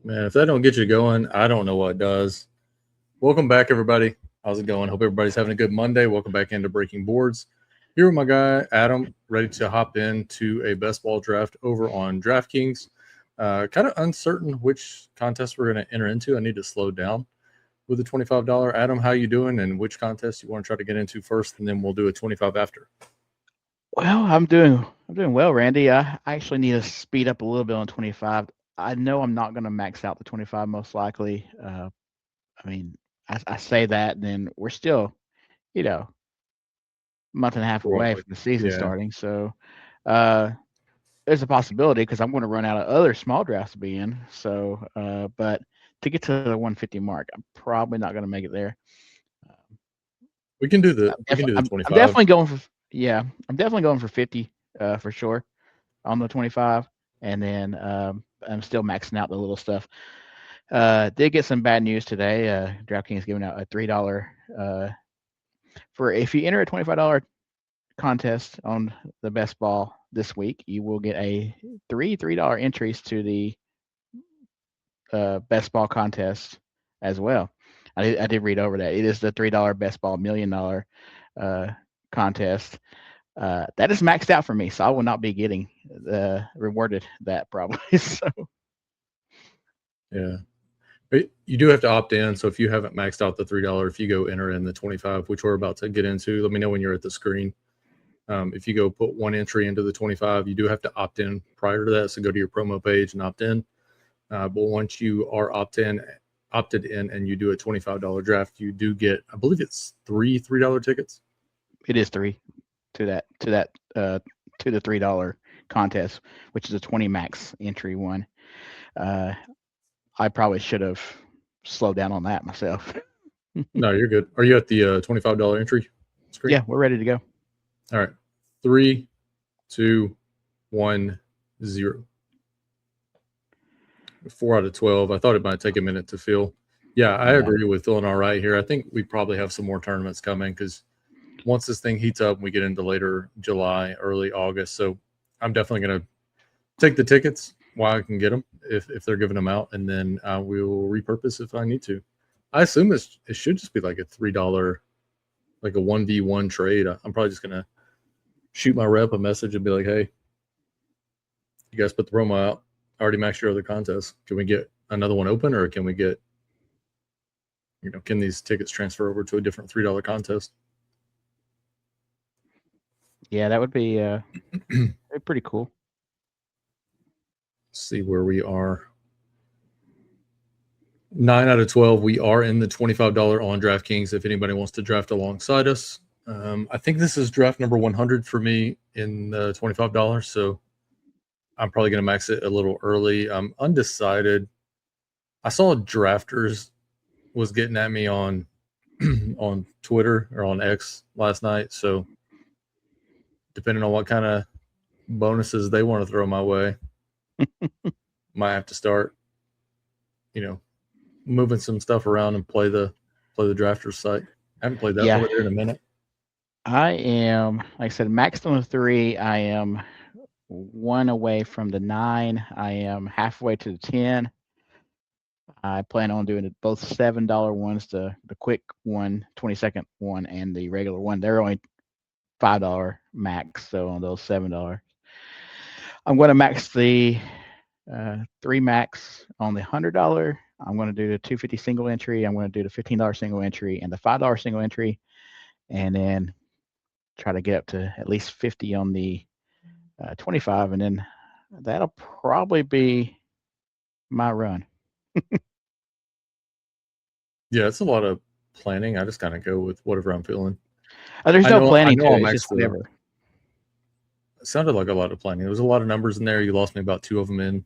Man, if that don't get you going, I don't know what does. Welcome back, everybody. How's it going? Hope everybody's having a good Monday. Welcome back into Breaking Boards. Here with my guy, Adam, ready to hop into a best ball draft over on DraftKings. Kind of uncertain which contest we're going to enter into. I need to slow down with the $25. Adam, how you doing, and which contest you want to try to get into first, and then we'll do a 25 after. Well, I'm doing well, Randy. I actually need to speed up a little bit on 25. I know I'm not going to max out the 25 most likely. I mean, I say that, and then we're still, a month and a half away from the season Yeah. starting. So there's a possibility because I'm going to run out of other small drafts to be in. So, but to get to the 150 mark, I'm probably not going to make it there. We can do the 25. I'm definitely going for I'm definitely going for 50 for sure on the 25, and then I'm still maxing out the little stuff. Did get some bad news today. DraftKings giving out a $3 for if you enter a $25 contest on the best ball this week, you will get a $3 entries to the best ball contest as well. I did read over that. It is the $3 best ball $1 million contest. That is maxed out for me, so I will not be getting rewarded that probably. So yeah. But you do have to opt in. So if you haven't maxed out the $3, if you go enter in the 25, which we're about to get into, let me know when you're at the screen. If you go put one entry into the 25, you do have to opt in prior to that. So go to your promo page and opt in. But once you are opted in, and you do a $25 draft, you do get, I believe it's three $3 tickets. It is 3 to the $3 contest, which is a 20 max entry one. I probably should have slowed down on that myself. No, you're good. Are you at the $25 entry screen? Yeah, we're ready to go. All right. 3, 2, 1, 0. 4 out of 12. I thought it might take a minute to fill. Yeah, I agree with feeling all right here. I think we probably have some more tournaments coming because once this thing heats up, we get into later July, early August. So I'm definitely going to take the tickets while I can get them if they're giving them out, and then I will repurpose if I need to. I assume it should just be like a $3, like a 1v1 trade. I'm probably just going to shoot my rep a message and be like, hey, you guys put the promo out. I already maxed your other contest. Can we get another one open, or can we get, can these tickets transfer over to a different $3 contest? Yeah, that would be pretty cool. Let's see where we are. 9 out of 12. We are in the $25 on DraftKings if anybody wants to draft alongside us. I think this is draft number 100 for me in the $25. So I'm probably going to max it a little early. I'm undecided. I saw Drafters was getting at me on on Twitter or on X last night. So depending on what kind of bonuses they want to throw my way, might have to start, moving some stuff around and play the Drafters site. I haven't played that over there in a minute. I am, like I said, maxed on the 3. I am 1 away from the 9. I am halfway to the 10. I plan on doing both $7 ones, the quick one, 20-second one, and the regular one. They're only $5 max, so on those $7. I'm going to max the 3 max on the $100. I'm going to do the $250 single entry. I'm going to do the $15 single entry and the $5 single entry, and then try to get up to at least 50 on the 25, and then that'll probably be my run. Yeah, it's a lot of planning. I just kind of go with whatever I'm feeling. There's no planning to it. It's just whatever. It sounded like a lot of planning. There was a lot of numbers in there. You lost me about 2 of them in.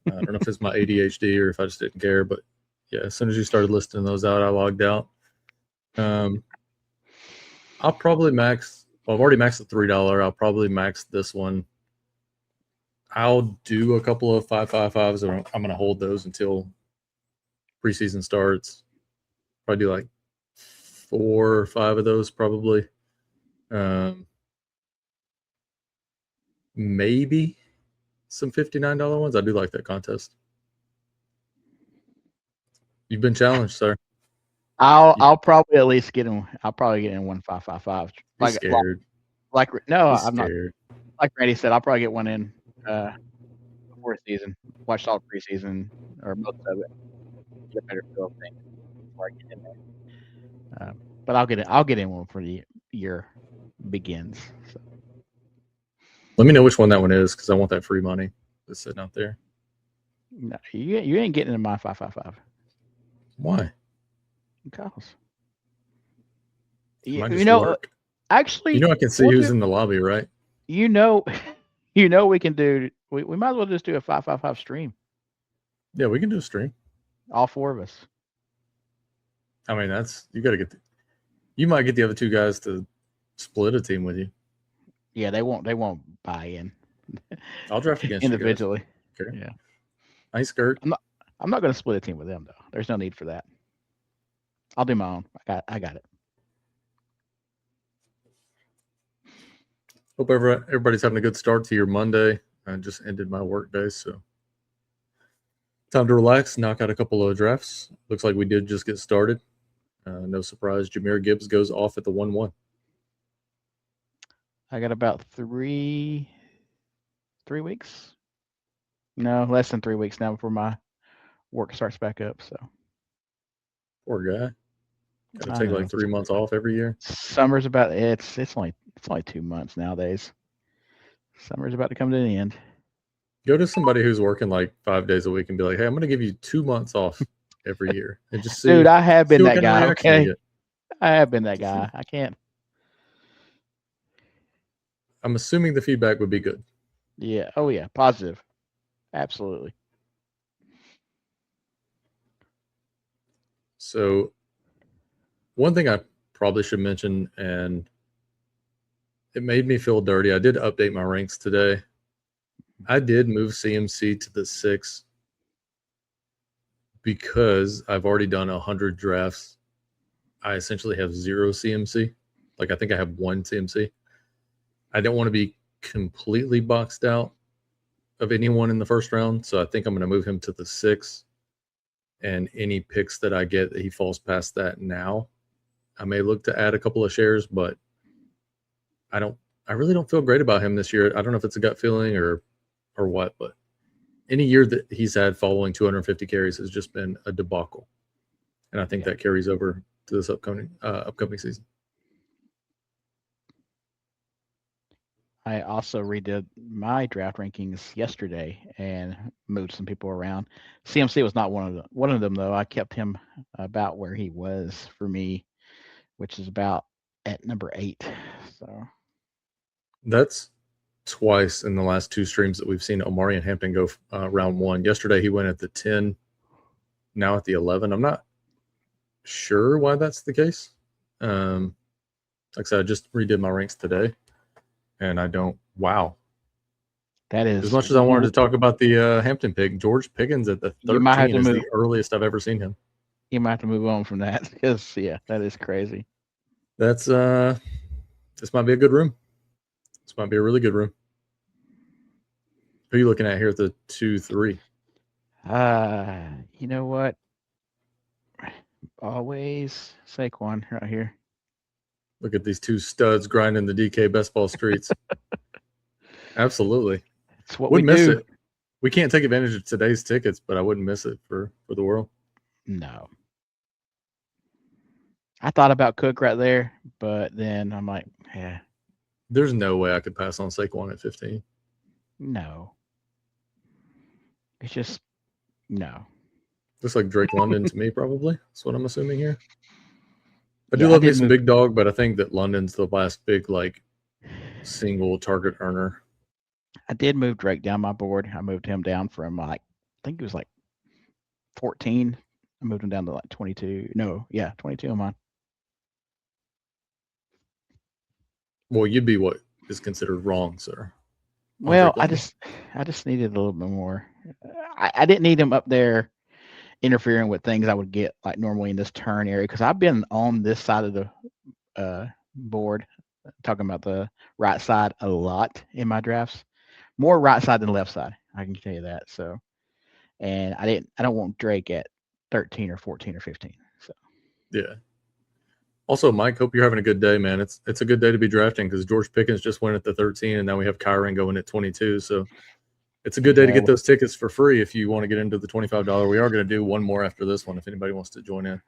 I don't know if it's my ADHD or if I just didn't care, but yeah, as soon as you started listing those out, I logged out. I'll probably max. Well, I've already maxed the $3. I'll probably max this one. I'll do a couple of 555s. I'm going to hold those until preseason starts. Probably do like 4 or 5 of those probably. Maybe some $59 ones. I do like that contest. You've been challenged, sir. I'll probably at least get in. I'll probably get in 1.555. He's scared. No, He's I'm not. scared. Like Randy said, I'll probably get one in before the season. Watch all the preseason or most of it. Get a better feel of things before I get in there. But I'll get in one for the year begins. So. Let me know which one that one is because I want that free money that's sitting out there. No, you ain't getting in my 555. Why? Because I might you just know, lurk. actually, You know I can see who's in the lobby, right? You know, we can do. We might as well just do a 555 stream. Yeah, we can do a stream. All four of us. I mean, that's you got to get. You might get the other two guys to split a team with you. Yeah, they won't buy in. I'll draft against individually. You guys. Okay. Yeah. Nice skirt. I'm not going to split a team with them though. There's no need for that. I'll do my own. I got it. Hope everybody's having a good start to your Monday. I just ended my work day, so time to relax, knock out a couple of drafts. Looks like we did just get started. No surprise, Jahmyr Gibbs goes off at the 1-1. I got about 3 weeks. No, less than 3 weeks now before my work starts back up. So poor guy. Got to take like 3 months off every year. Summer's about it's only 2 months nowadays. Summer's about to come to the end. Go to somebody who's working like 5 days a week and be like, "Hey, I'm going to give you 2 months off every year," and just see. Dude, I have been that guy. Okay, I have been that guy. I can't. I'm assuming the feedback would be good. Yeah. Oh yeah. Positive. Absolutely. So, one thing I probably should mention, and it made me feel dirty. I did update my ranks today. I did move CMC to the 6 because I've already done 100 drafts. I essentially have 0 CMC. Like I think I have 1 CMC. I don't want to be completely boxed out of anyone in the first round, so I think I'm going to move him to the 6. And any picks that I get that he falls past that now, I may look to add a couple of shares, but I really don't feel great about him this year. I don't know if it's a gut feeling or what, but any year that he's had following 250 carries has just been a debacle. And I think that carries over to this upcoming season. I also redid my draft rankings yesterday and moved some people around. CMC was not one of them though. I kept him about where he was for me, which is about at number 8. So that's twice in the last 2 streams that we've seen Omari and Hampton go round 1. Yesterday he went at the 10, now at the 11. I'm not sure why that's the case. Like I said, I just redid my ranks today, and I don't. Wow, that is as much as I wanted to talk about the Hampton pick. George Pickens at the 13 is the earliest I've ever seen him. You might have to move on from that because that is crazy. That's this might be a good room. This might be a really good room. Who are you looking at here at the 2-3? You know what? Always Saquon right here. Look at these 2 studs grinding the DK best ball streets. Absolutely. It's what wouldn't we do. Miss it. We can't take advantage of today's tickets, but I wouldn't miss it for the world. No. I thought about Cook right there, but then I'm like, yeah. There's no way I could pass on Saquon at 15. No. It's just no. Looks like Drake London to me, probably. That's what I'm assuming here. I do love me some big dog, but I think that London's the last big, like, single target earner. I did move Drake down my board. I moved him down from, like, I think it was like 14. I moved him down to like 22. No, yeah, 22 on mine. Well, you'd be what is considered wrong, sir. Well, I just needed a little bit more. I didn't need him up there interfering with things I would get like normally in this turn area because I've been on this side of the board talking about the right side a lot in my drafts. More right side than left side, I can tell you that. So, and I don't want Drake at 13 or 14 or 15. So Yeah. Also, Mike, hope you're having a good day, man. It's a good day to be drafting because George Pickens just went at the 13, and now we have Kyron going at 22. So it's a good day to yeah, get those tickets for free if you want to get into the $25. We are going to do one more after this one if anybody wants to join in.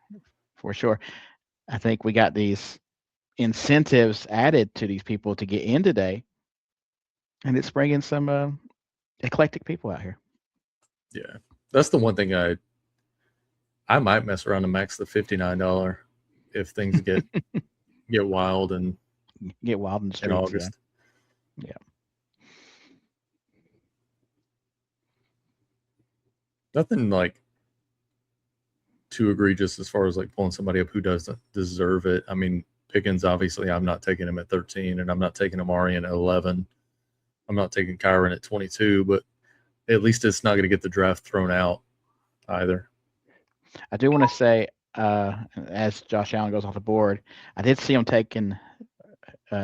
for sure. I think we got these incentives added to these people to get in today, and it's bringing some eclectic people out here. Yeah, that's the one thing I might mess around and max the $59 if things get wild and Get wild in the in streets. August. Yeah. Nothing like too egregious as far as like pulling somebody up who doesn't deserve it. I mean, Pickens, obviously, I'm not taking him at 13, and I'm not taking Amari at 11. I'm not taking Kyron at 22, but at least it's not going to get the draft thrown out either. I do want to say, as Josh Allen goes off the board, I did see him taking. He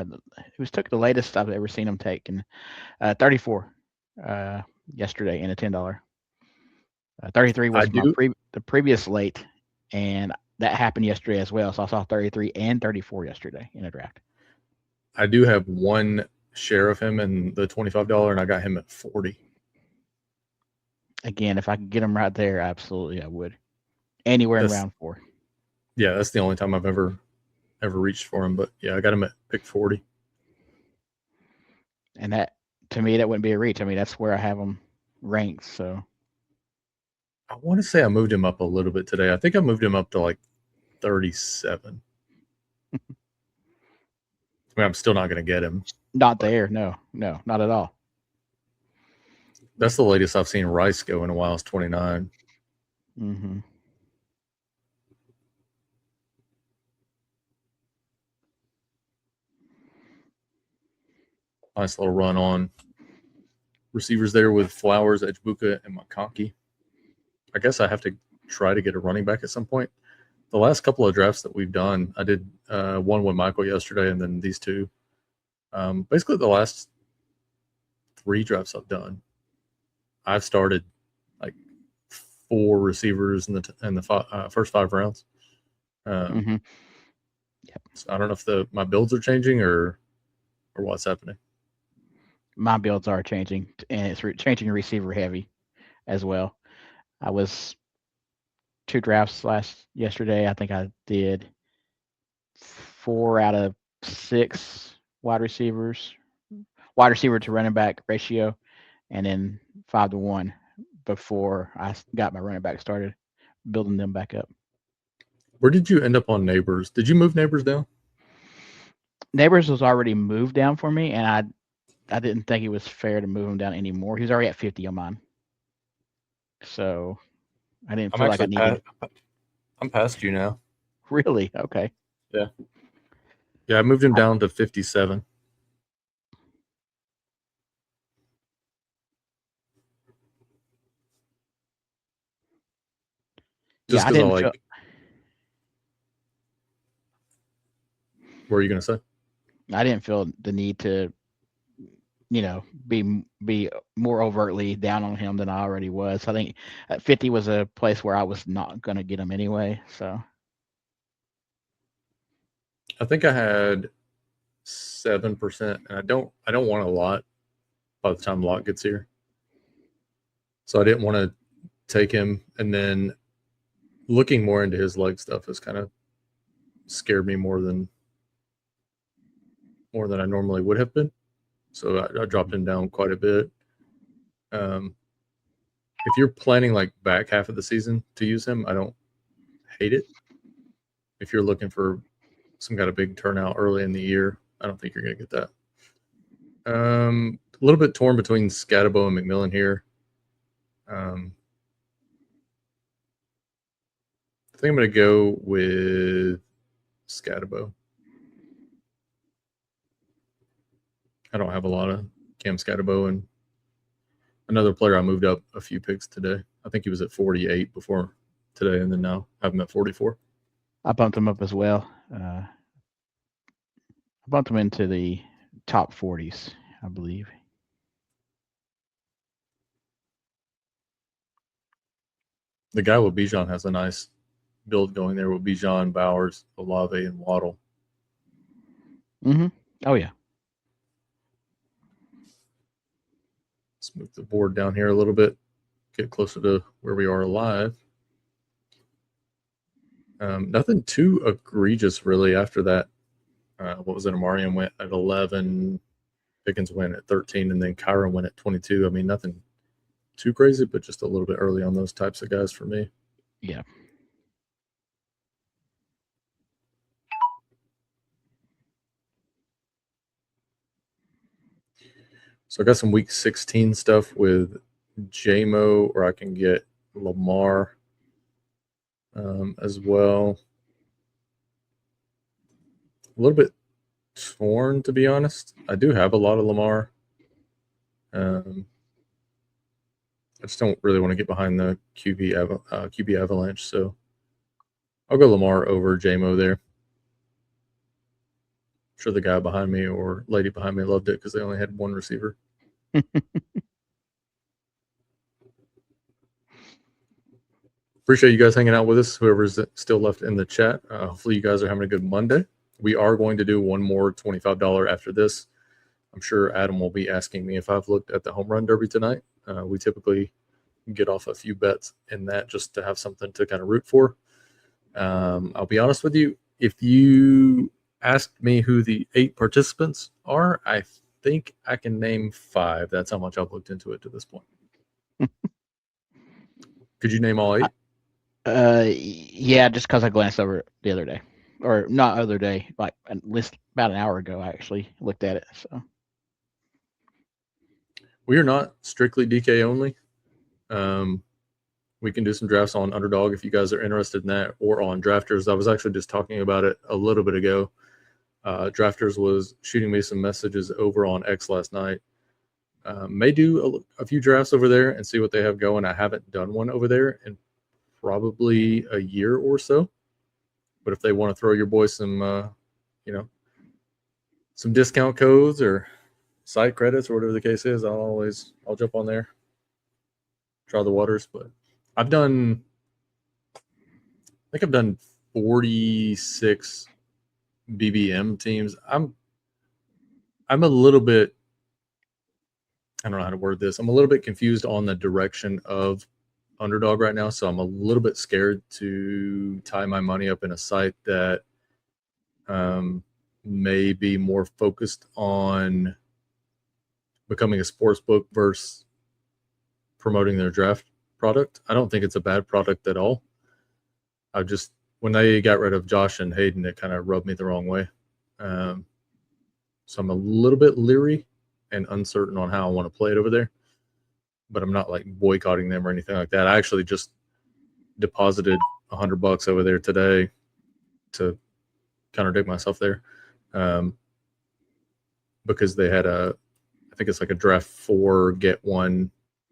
was took the latest I've ever seen him taking, 34 yesterday in a $10. 33 I was do. the previous late, and that happened yesterday as well. So I saw 33 and 34 yesterday in a draft. I do have one share of him in the $25, and I got him at 40. Again, if I could get him right there, absolutely I would. Anywhere in round 4. Yeah, that's the only time I've ever reached for him. But yeah, I got him at pick 40. And that, to me, that wouldn't be a reach. I mean, that's where I have him ranked. So I want to say I moved him up a little bit today. I think I moved him up to like 37. I mean, I'm still not going to get him. Not there. No, not at all. That's the latest I've seen Rice go in a while is 29. Mm-hmm. Nice little run on receivers there with Flowers, Edgebuka, and McConkey. I guess I have to try to get a running back at some point. The last couple of drafts that we've done, I did one with Michael yesterday, and then these two. Basically, the last 3 drafts I've done, I've started like 4 receivers in the first 5 rounds. Mm-hmm. Yep. So I don't know if my builds are changing or what's happening. My builds are changing, and it's changing receiver heavy as well. I was 2 drafts yesterday. I think I did 4 out of 6 wide receiver to running back ratio, and then 5-1 before I got my running back started, building them back up. Where did you end up on Neighbors? Did you move Neighbors down? Neighbors was already moved down for me, and I didn't think it was fair to move him down anymore. He was already at 50 on mine, so I didn't feel like I needed. I'm past you now. Really? Okay. Yeah. Yeah, I moved him down to 57. Just because I like. What are you going to say? I didn't feel the need to, be more overtly down on him than I already was. I think at 50 was a place where I was not going to get him anyway. So I think I had 7%, and I don't want a lot by the time Locke gets here. So I didn't want to take him, and then looking more into his leg stuff has kind of scared me more than I normally would have been. So I dropped him down quite a bit. If you're planning like back half of the season to use him, I don't hate it. If you're looking for some kind of big turnout early in the year, I don't think you're going to get that. A little bit torn between Scatabo and McMillan here. I think I'm going to go with Scatabo. I don't have a lot of Cam Scatabo, and another player I moved up a few picks today. I think he was at 48 before today, and then now I have him at 44. I bumped him up as well. I bumped him into the top 40s, I believe. The guy with Bijan has a nice build going there with Bijan, Bowers, Olave, and Waddle. Mm-hmm. Oh yeah. Let's move the board down here a little bit, get closer to where we are live. Nothing too egregious really after that. What was it? Amarian went at 11, Pickens went at 13, and then Kyron went at 22. I mean, nothing too crazy, but just a little bit early on those types of guys for me. Yeah. So I got some week 16 stuff with JMO, or I can get Lamar as well. A little bit torn, to be honest. I do have a lot of Lamar. I just don't really want to get behind the QB avalanche, so I'll go Lamar over JMO there. I'm sure the guy behind me or lady behind me loved it because they only had one receiver. Appreciate you guys hanging out with us, whoever's still left in the chat. Hopefully you guys are having a good Monday. We are going to do one more $25 after this. I'm sure Adam will be asking me if I've looked at the home run derby tonight. We typically get off a few bets in that just to have something to kind of root for. I'll be honest with you. If you asked me who the 8 participants are, I think I can name 5. That's how much I've looked into it to this point. Could you name all 8? Yeah, just because I glanced over it the other day, or not other day, like at least about an hour ago. I actually looked at it. So we are not strictly DK only. We can do some drafts on Underdog if you guys are interested in that, or on Drafters. I was actually just talking about it a little bit ago. Drafters was shooting me some messages over on X last night. May do a few drafts over there and see what they have going. I haven't done one over there in probably a year or so. But if they want to throw your boy some, some discount codes or site credits or whatever the case is, I'll jump on there, try the waters. But I think I've done 46 BBM teams. I'm a little bit, I don't know how to word this. I'm a little bit confused on the direction of Underdog right now, so I'm a little bit scared to tie my money up in a site that may be more focused on becoming a sports book versus promoting their draft product. I don't think it's a bad product at all. When they got rid of Josh and Hayden, it kind of rubbed me the wrong way. So I'm a little bit leery and uncertain on how I want to play it over there. But I'm not like boycotting them or anything like that. I actually just deposited $100 over there today to contradict myself there, because they had I think it's like a draft 4 get 1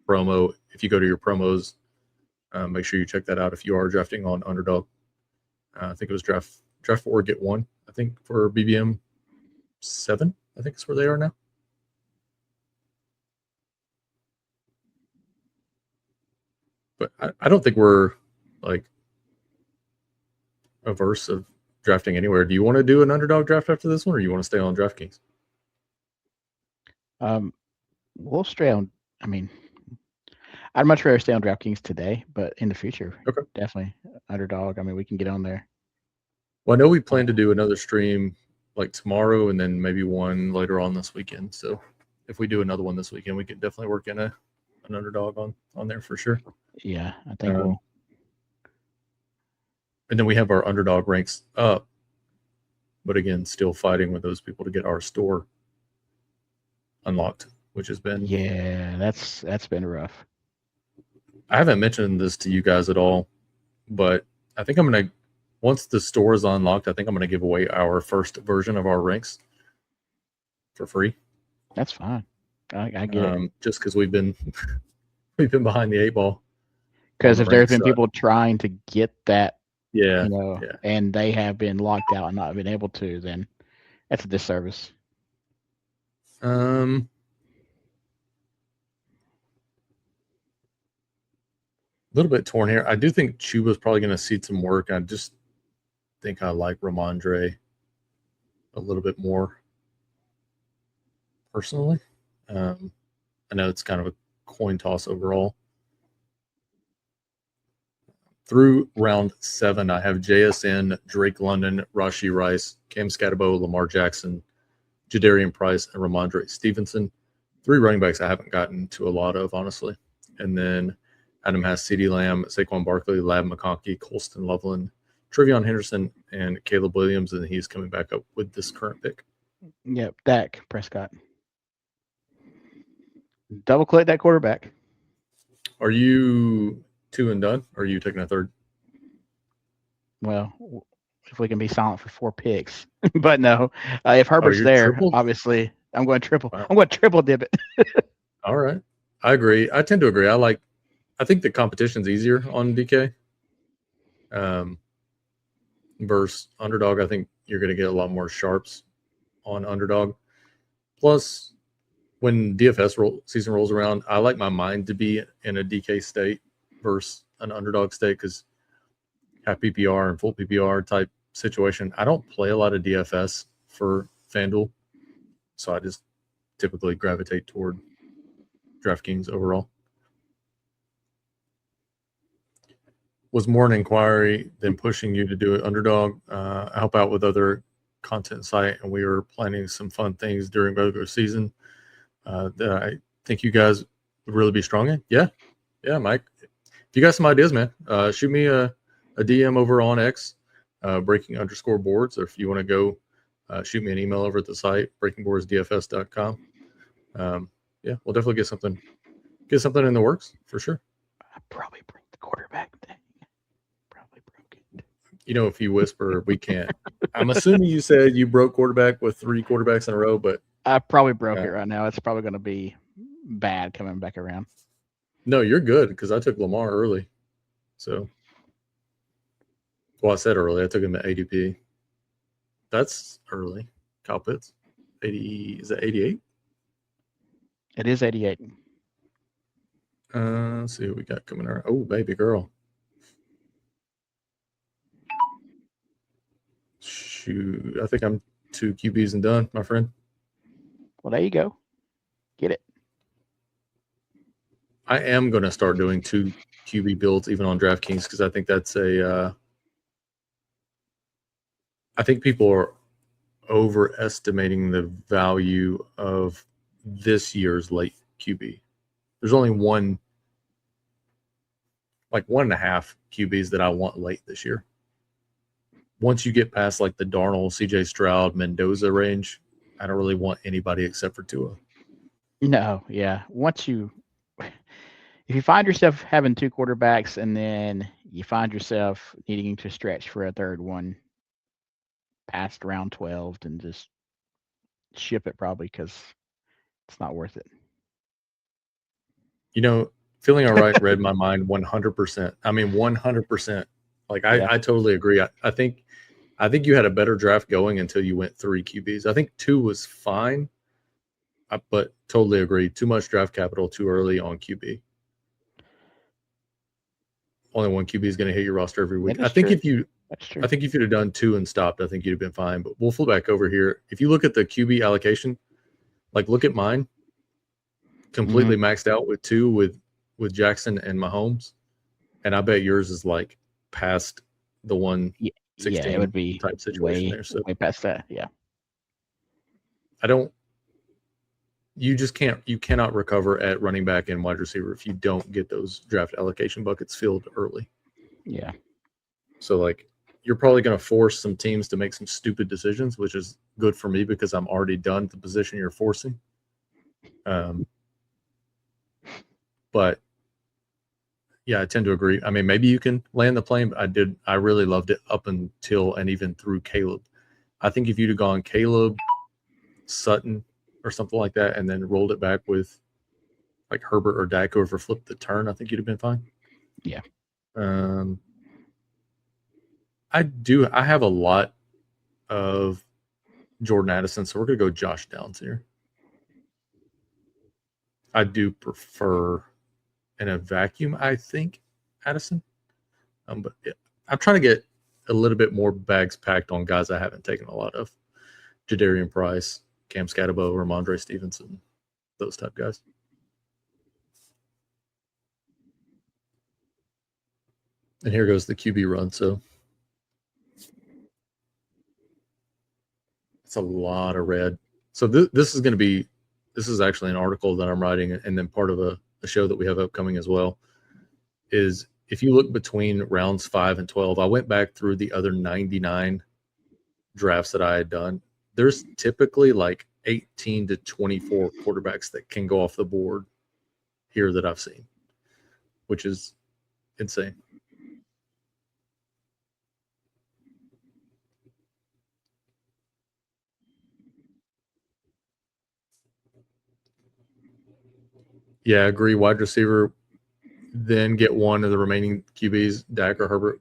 promo. If you go to your promos, make sure you check that out if you are drafting on Underdog. I think it was draft 4 get 1. I think for BBM 7. I think is where they are now. But I don't think we're like averse of drafting anywhere. Do you want to do an Underdog draft after this one, or you want to stay on DraftKings? We'll stay on. I mean, I'd much rather stay on DraftKings today, but in the future, Okay. definitely Underdog. I mean, we can get on there. Well, I know we plan to do another stream like tomorrow, and then maybe one later on this weekend. So if we do another one this weekend, we could definitely work in an Underdog on there for sure. Yeah, I think we'll. And then we have our Underdog ranks up, but again, still fighting with those people to get our store unlocked, which has been that's been rough. I haven't mentioned this to you guys at all, but I think I'm gonna, once the store is unlocked, I think I'm gonna give away our first version of our ranks for free. That's fine. I get it. Just because we've been behind the 8 ball. Because if there's been people trying to get that, yeah, and they have been locked out and not been able to, then that's a disservice. little bit torn here. I do think Chuba's probably going to see some work. I just think I like Ramondre a little bit more personally. I know it's kind of a coin toss overall. Through round 7, I have JSN, Drake London, Rashi Rice, Cam Scatterbo, Lamar Jackson, Jadarian Price, and Ramondre Stevenson. 3 running backs I haven't gotten to a lot of, honestly. And then Adam has CeeDee Lamb, Saquon Barkley, Lab McConkey, Colston Loveland, Trevion Henderson, and Caleb Williams, and he's coming back up with this current pick. Yep, Dak Prescott. Double click that quarterback. Are you 2 and done? Or are you taking a third? Well, if we can be silent for 4 picks, but no, if Herbert's there, tripled? Obviously I'm going triple. Wow. I'm going triple dip it. All right, I agree. I tend to agree. I think the competition's easier on DK. Versus underdog, I think you're going to get a lot more sharps on underdog. Plus, when DFS season rolls around, I like my mind to be in a DK state versus an underdog state because half PPR and full PPR type situation. I don't play a lot of DFS for FanDuel, so I just typically gravitate toward DraftKings overall. Was more an inquiry than pushing you to do it underdog. I help out with other content site, and we were planning some fun things during regular season that I think you guys would really be strong in. Yeah, Mike. If you got some ideas, man, shoot me a DM over on X, breaking_boards, or if you want to go shoot me an email over at the site, breakingboardsdfs.com. Yeah, we'll definitely get something in the works for sure. I probably broke the quarterback thing. You know, if you whisper, we can't. I'm assuming you said you broke quarterback with 3 quarterbacks in a row, but I probably broke it right now. It's probably going to be bad coming back around. No, you're good because I took Lamar early. So, well, I said early. I took him at ADP. That's early. Kyle Pitts, 80. Is that 88? It is 88. Let's see what we got coming around. Oh, baby girl. Shoot, I think I'm 2 QBs and done, my friend. Well, there you go. Get it. I am going to start doing 2 QB builds even on DraftKings because I think that's I think people are overestimating the value of this year's late QB. There's only 1.5 QBs that I want late this year. Once you get past like the Darnold, CJ Stroud, Mendoza range, I don't really want anybody except for Tua. No, yeah. If you find yourself having 2 quarterbacks and then you find yourself needing to stretch for a third one past round 12, then just ship it probably because it's not worth it. You know, feeling all right read my mind 100%. I mean, 100%. Like I totally agree. I think you had a better draft going until you went 3 QBs. I think 2 was fine, but totally agree. Too much draft capital too early on QB. Only 1 QB is going to hit your roster every week. I think if you'd have done 2 and stopped, I think you'd have been fine. But we'll flip back over here. If you look at the QB allocation, like look at mine, completely maxed out with 2 with Jackson and Mahomes, and I bet yours is like past the 116 it would be type situation way, there. So way past that. Yeah. You cannot recover at running back and wide receiver if you don't get those draft allocation buckets filled early. Yeah. So like you're probably going to force some teams to make some stupid decisions, which is good for me because I'm already done at the position you're forcing. But yeah, I tend to agree. I mean, maybe you can land the plane, but I really loved it up until and even through Caleb. I think if you'd have gone Caleb, Sutton, or something like that, and then rolled it back with like Herbert or Dak over flipped the turn, I think you'd have been fine. Yeah. I have a lot of Jordan Addison, so we're going to go Josh Downs here. I do prefer in a vacuum, I think, Addison. But yeah, I'm trying to get a little bit more bags packed on guys I haven't taken a lot of. Jadarian Price, Cam Scatabo, Ramondre Stevenson, those type guys. And here goes the QB run. So it's a lot of red. So this is actually an article that I'm writing, and then part of a show that we have upcoming as well. Is if you look between rounds 5 and 12, I went back through the other 99 drafts that I had done. There's typically like 18 to 24 quarterbacks that can go off the board here that I've seen, which is insane. Yeah, I agree. Wide receiver, then get one of the remaining QBs, Dak or Herbert.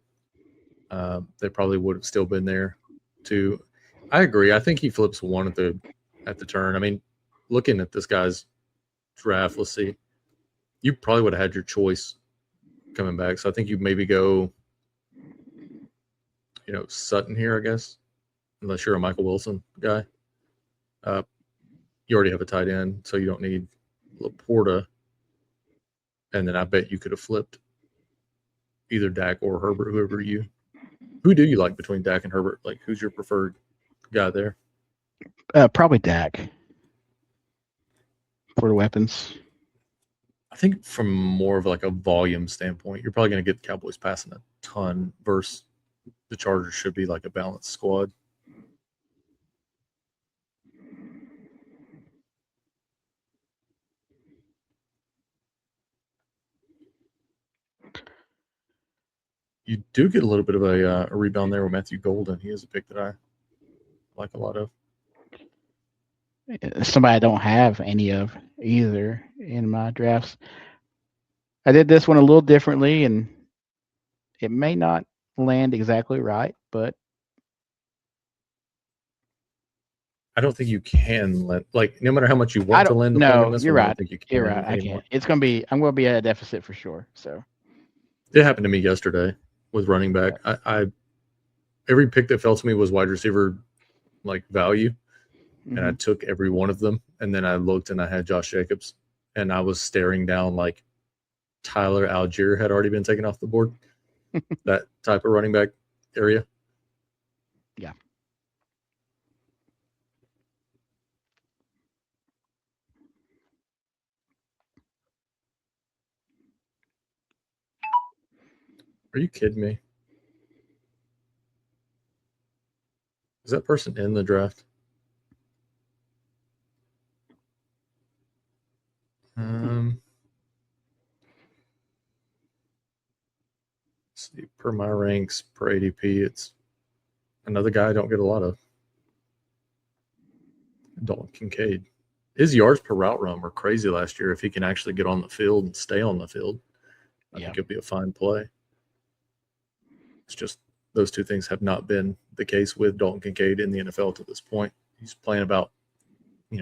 They probably would have still been there too. I agree. I think he flips one at the turn. I mean, looking at this guy's draft, let's see. You probably would have had your choice coming back. So I think you maybe go, Sutton here, I guess, unless you're a Michael Wilson guy. You already have a tight end, so you don't need Laporta. And then I bet you could have flipped either Dak or Herbert, who do you like between Dak and Herbert? Like, who's your preferred guy there? Probably Dak for the weapons. I think from more of like a volume standpoint, you're probably going to get the Cowboys passing a ton versus the Chargers should be like a balanced squad. You do get a little bit of a rebound there with Matthew Golden. He is a pick that I like a lot of. Somebody I don't have any of either in my drafts. I did this one a little differently, and it may not land exactly right, but I don't think you can let, like, no matter how much you want to lend the plane in this you're one, I right. don't think you can You're right. I anymore. can't. I'm going to be at a deficit for sure. So it happened to me yesterday with running back. I every pick that fell to me was wide receiver like value, and I took every one of them. And then I looked and I had Josh Jacobs, and I was staring down like Tyler Algier had already been taken off the board. That type of running back area. Yeah. Are you kidding me? Is that person in the draft? Let's see. Per my ranks, per ADP, it's another guy I don't get a lot of. Dalton Kincaid. His yards per route run were crazy last year. If he can actually get on the field and stay on the field, I think it'd be a fine play. It's just those two things have not been the case with Dalton Kincaid in the NFL to this point. He's playing about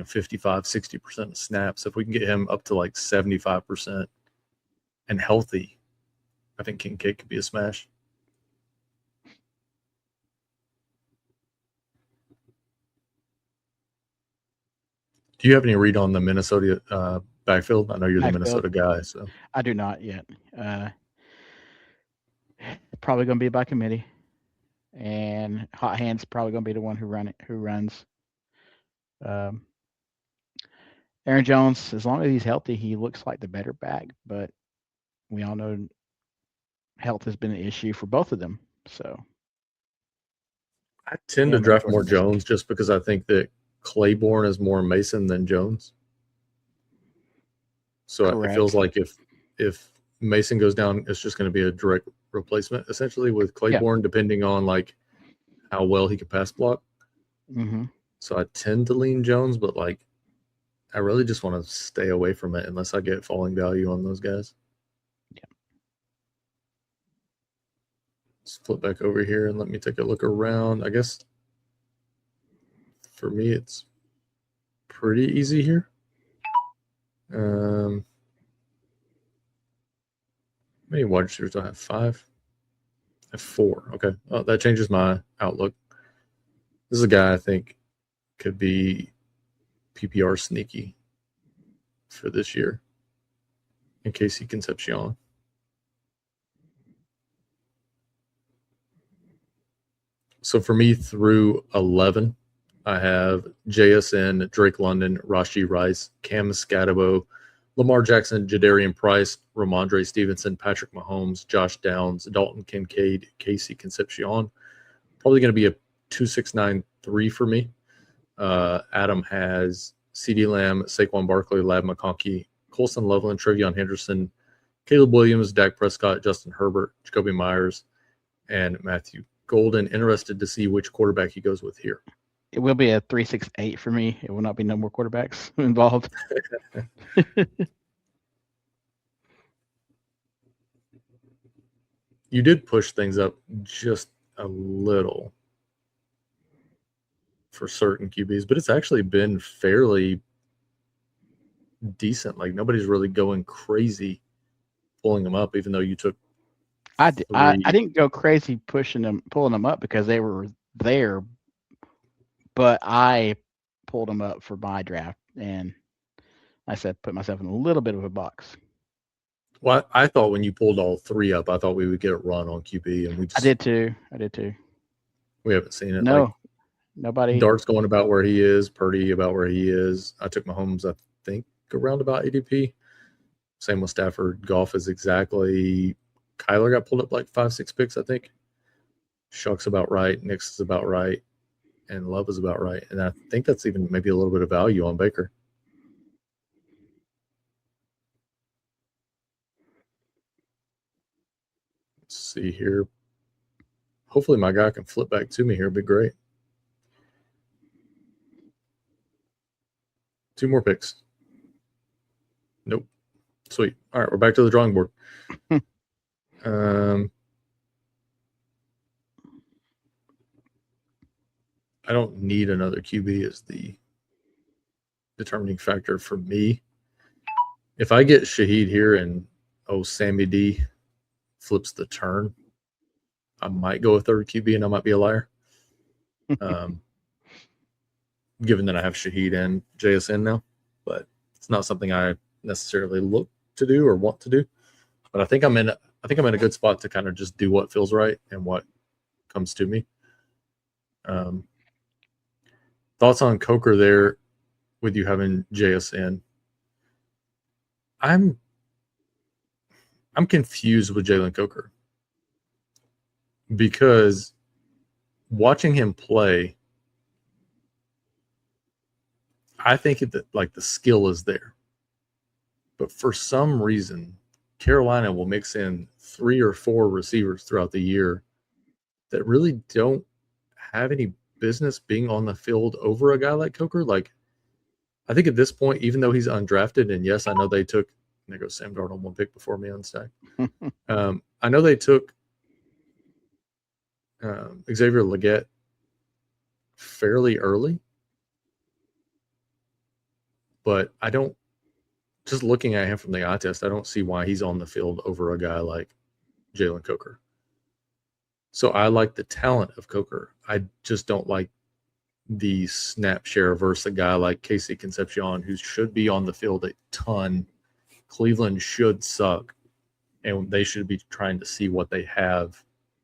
55, 60% of snaps. If we can get him up to like 75% and healthy, I think Kincaid could be a smash. Do you have any read on the Minnesota backfield? I know you're the Minnesota guy, so I do not yet. Probably going to be by committee, and Hot Hand's probably going to be the one who runs. Aaron Jones, as long as he's healthy, he looks like the better back, but we all know health has been an issue for both of them. So I tend to draft more Jones just because I think that Claiborne is more Mason than Jones. So it feels like if Mason goes down, it's just going to be a direct replacement essentially with Claiborne, depending on like how well he can pass block. So I tend to lean Jones, but like I really just want to stay away from it unless I get falling value on those guys. Yeah. Let's flip back over here and let me take a look around. I guess for me it's pretty easy here. many wide receivers do I have? 5? I have 4. Okay. Well, that changes my outlook. This is a guy I think could be PPR sneaky for this year in Casey Concepcion. So for me, through 11, I have JSN, Drake London, Rashi Rice, Cam Scatabo, Lamar Jackson, Jadarian Price, Ramondre Stevenson, Patrick Mahomes, Josh Downs, Dalton Kincaid, Casey Concepcion. Probably going to be a 2-6-9-3 for me. Adam has CeeDee Lamb, Saquon Barkley, Lab McConkey, Colson Loveland, Trevion Henderson, Caleb Williams, Dak Prescott, Justin Herbert, Jacoby Myers, and Matthew Golden. Interested to see which quarterback he goes with here. It will be a 3-6-8 for me. It will not be no more quarterbacks involved. You did push things up just a little for certain QBs, but it's actually been fairly decent. Like nobody's really going crazy pulling them up, even though you took. I didn't go crazy pulling them up because they were there, but I pulled them up for my draft, and I said put myself in a little bit of a box. Well, I thought when you pulled all 3 up, I thought we would get a run on QB, and we just. I did too. We haven't seen it. No, like, nobody. Dart's going about where he is. Purdy about where he is. I took Mahomes, I think, around about ADP. Same with Stafford. Goff is exactly. Kyler got pulled up like 5-6 picks, I think. Shuck's about right. Nix is about right. And Love is about right. And I think that's even maybe a little bit of value on Baker. Let's see here. Hopefully my guy can flip back to me here. It'd be great. 2 more picks. Nope. Sweet. All right, we're back to the drawing board. I don't need another QB as the determining factor for me. If I get Shaheed here and Sammy D flips the turn, I might go a third QB and I might be a liar. Given that I have Shaheed and JSN now, but it's not something I necessarily look to do or want to do. But I think I'm in a good spot to kind of just do what feels right and what comes to me. Thoughts on Coker there with you having JSN? I'm confused with Jalen Coker because watching him play, I think that like the skill is there, but for some reason, Carolina will mix in 3 or 4 receivers throughout the year that really don't have any business being on the field over a guy like Coker. Like, I think at this point, even though he's undrafted, and yes, I know they took, there goes Sam Darnold 1 pick before me on stack. I know they took Xavier Legette fairly early, but I don't, just looking at him from the eye test, I don't see why he's on the field over a guy like Jalen Coker. So I like the talent of Coker. I just don't like the snap share versus a guy like Casey Concepcion, who should be on the field a ton. Cleveland should suck, and they should be trying to see what they have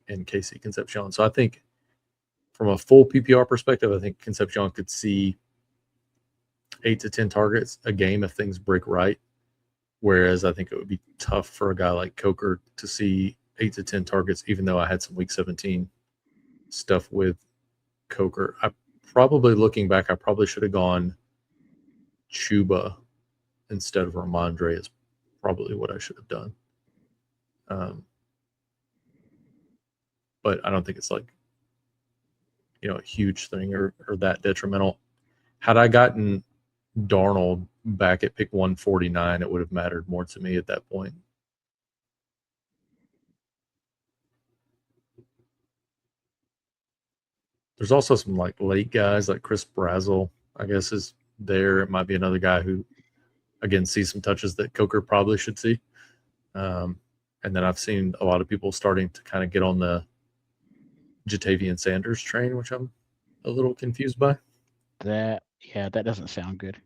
in Casey Concepcion. So I think from a full PPR perspective, I think Concepcion could see 8 to 10 targets a game if things break right. Whereas I think it would be tough for a guy like Coker to see 8 to 10 targets, even though I had some week 17 stuff with Coker. Looking back, I probably should have gone Chuba instead of Ramondre is probably what I should have done. But I don't think it's like, a huge thing or that detrimental. Had I gotten Darnold back at pick 149, it would have mattered more to me at that point. There's also some like late guys like Chris Brazzell, I guess, is there. It might be another guy who, again, sees some touches that Coker probably should see. And then I've seen a lot of people starting to kind of get on the Jatavian Sanders train, which I'm a little confused by. That doesn't sound good.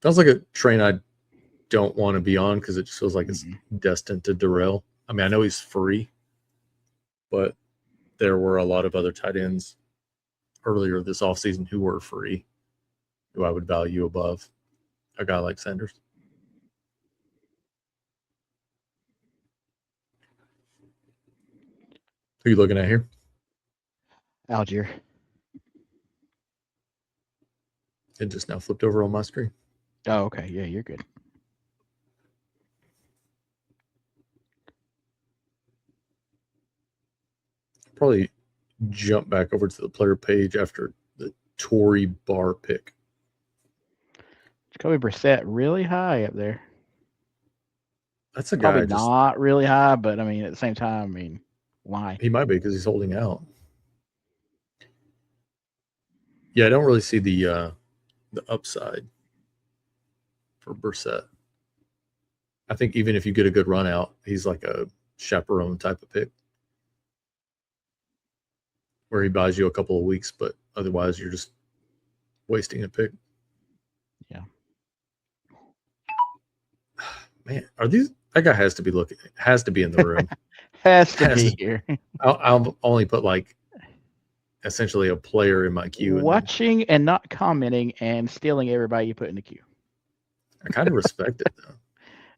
Sounds like a train I don't want to be on because it just feels like it's Mm-mm. destined to derail. I mean, I know he's free, but there were a lot of other tight ends earlier this offseason who were free, who I would value above a guy like Sanders. Who are you looking at here? Algier. It just now flipped over on my screen. Oh, okay. Yeah, you're good. Probably jump back over to the player page after the Tory Bar pick. Jacoby Brissett really high up there. That's a Probably guy just not really high, but I mean, at the same time, I mean, why? he might be because he's holding out. Yeah, I don't really see the upside for Brissett. I think even if you get a good run out, he's like a chaperone type of pick where he buys you a couple of weeks, but otherwise you're just wasting a pick. Yeah. Man, are these? That guy has to be looking. Has to be in the room. Has to Has be to. here. I'll only put like essentially a player in my queue, and then Watching and not commenting and stealing everybody you put in the queue. I kind of respect it though.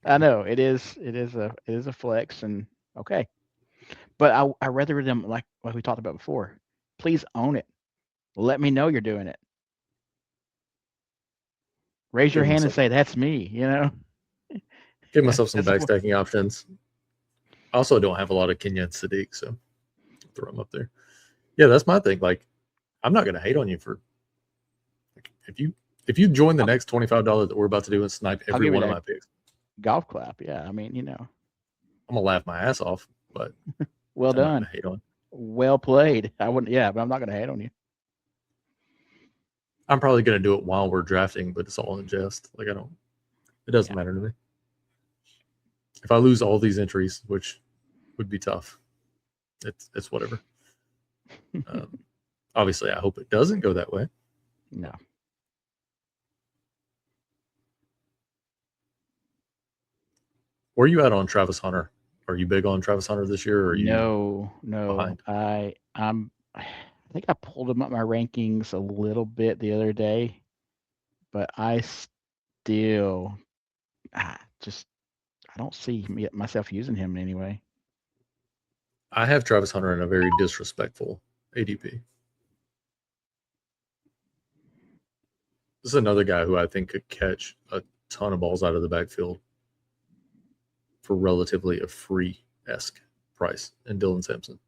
I know it is a flex, and okay, but I rather them like what we talked about before. Please own it. Let me know you're doing it. Raise your Give hand and myself say that's me. You know. give myself some That's what, backstacking options. I also don't have a lot of Kenyan Sadiq, so throw him up there. Yeah, that's my thing. Like, I'm not gonna hate on you for like, if you join the next $25 that we're about to do and snipe I'll every give you one of that my picks, golf clap. Yeah, I mean, you know, I'm gonna laugh my ass off, but well I'm not done, gonna hate on. well played. I wouldn't. Yeah, but I'm not gonna hate on you. I'm probably gonna do it while we're drafting, but it's all in jest. Like I don't. It doesn't Yeah. matter to me. If I lose all these entries, which would be tough, it's whatever. Obviously, I hope it doesn't go that way. No. Where are you at on Travis Hunter? Are you big on Travis Hunter this year, or are you No, behind? I think I pulled him up my rankings a little bit the other day, but I still just I don't see myself using him in any way. I have Travis Hunter in a very disrespectful ADP. This is another guy who I think could catch a ton of balls out of the backfield for relatively a free esque price in Dylan Sampson.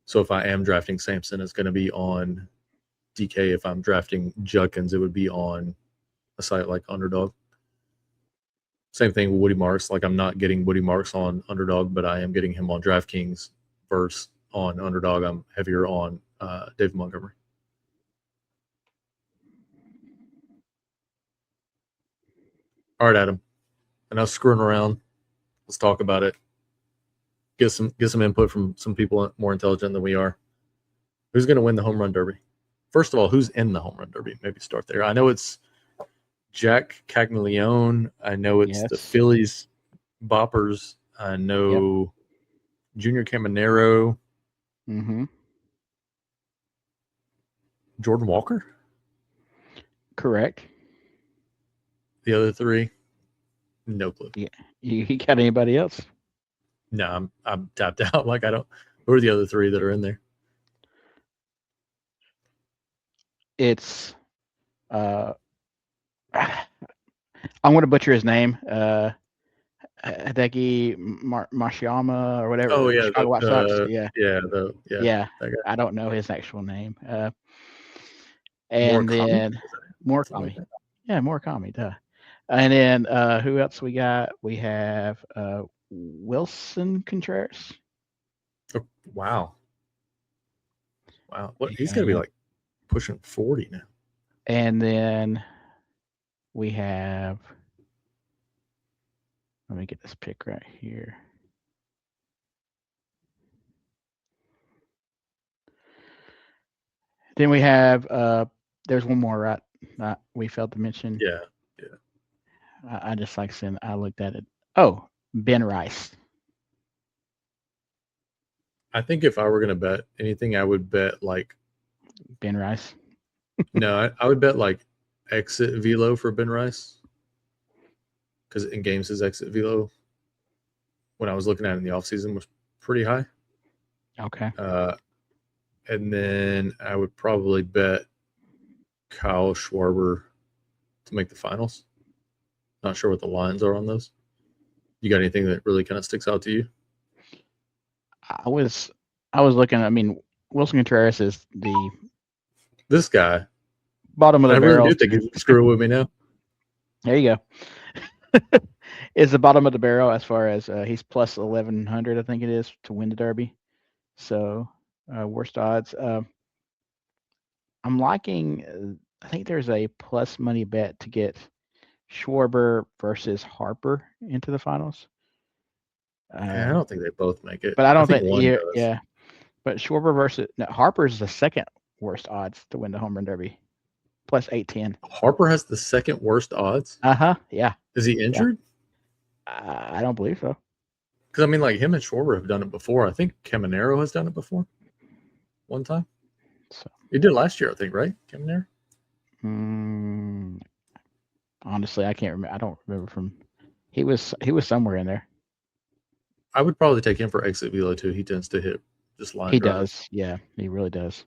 So if I am drafting Sampson, it's going to be on DK. If I'm drafting Judkins, it would be on a site like Underdog. Same thing with Woody Marks. Like I'm not getting Woody Marks on Underdog, but I am getting him on DraftKings versus on Underdog. I'm heavier on David Montgomery. All right, Adam. Enough screwing around. Let's talk about it. Get some input from some people more intelligent than we are. Who's going to win the home run derby? First of all, who's in the home run derby? Maybe start there. I know it's Jack Cagnolione. I know it's the Yes. Phillies boppers. I know Junior Caminero. Mm-hmm. Jordan Walker. Correct. The other three, no clue. Yeah. You got anybody else? No, I'm tapped out. Like I don't. Who are the other three that are in there? It's I'm going to butcher his name. Hideki Mashiyama or Oh whatever. yeah, Chicago White Sox. Yeah. Yeah. that guy. I don't know his actual name. And Murakami. then Something like Murakami. that. Yeah, Murakami. Duh. And then who else we got? We have Wilson Contreras. Oh, wow. What he's gonna be And, like pushing 40 now. and then we have. Let me get this pick right here. Then we have there's one more, right? We failed to mention. Yeah. I just like saying I looked at it. Oh, Ben Rice. I think if I were going to bet anything, I would bet like Ben Rice. no, I would bet like exit velo for Ben Rice because in games his exit velo when I was looking at it in the offseason was pretty high. Okay. And then I would probably bet Kyle Schwarber to make the finals. Not sure what the lines are on those. You got anything that really kind of sticks out to you? I was looking. I mean, Wilson Contreras is the This guy, bottom of I the really barrel. do think he's screwing with me now. There you go. Is the bottom of the barrel as far as he's plus 1100, I think it is, to win the Derby. So worst odds. I'm liking. I think there's a plus money bet to get Schwarber versus Harper into the finals. Yeah, I don't think they both make it. But I don't think think. one Yeah, does. yeah. But Schwarber versus Harper is the second worst odds to win the home run derby, plus 810. Harper has the second worst odds. Yeah. Is he injured? I don't believe so. Because I mean, like him and Schwarber have done it before. I think Caminero has done it before. One time. So he did last year, I think, right? Caminero. Honestly, I can't remember. I don't remember from. He was somewhere in there. I would probably take him for exit velo too. He tends to hit just line. He drives. does. Yeah, he really does.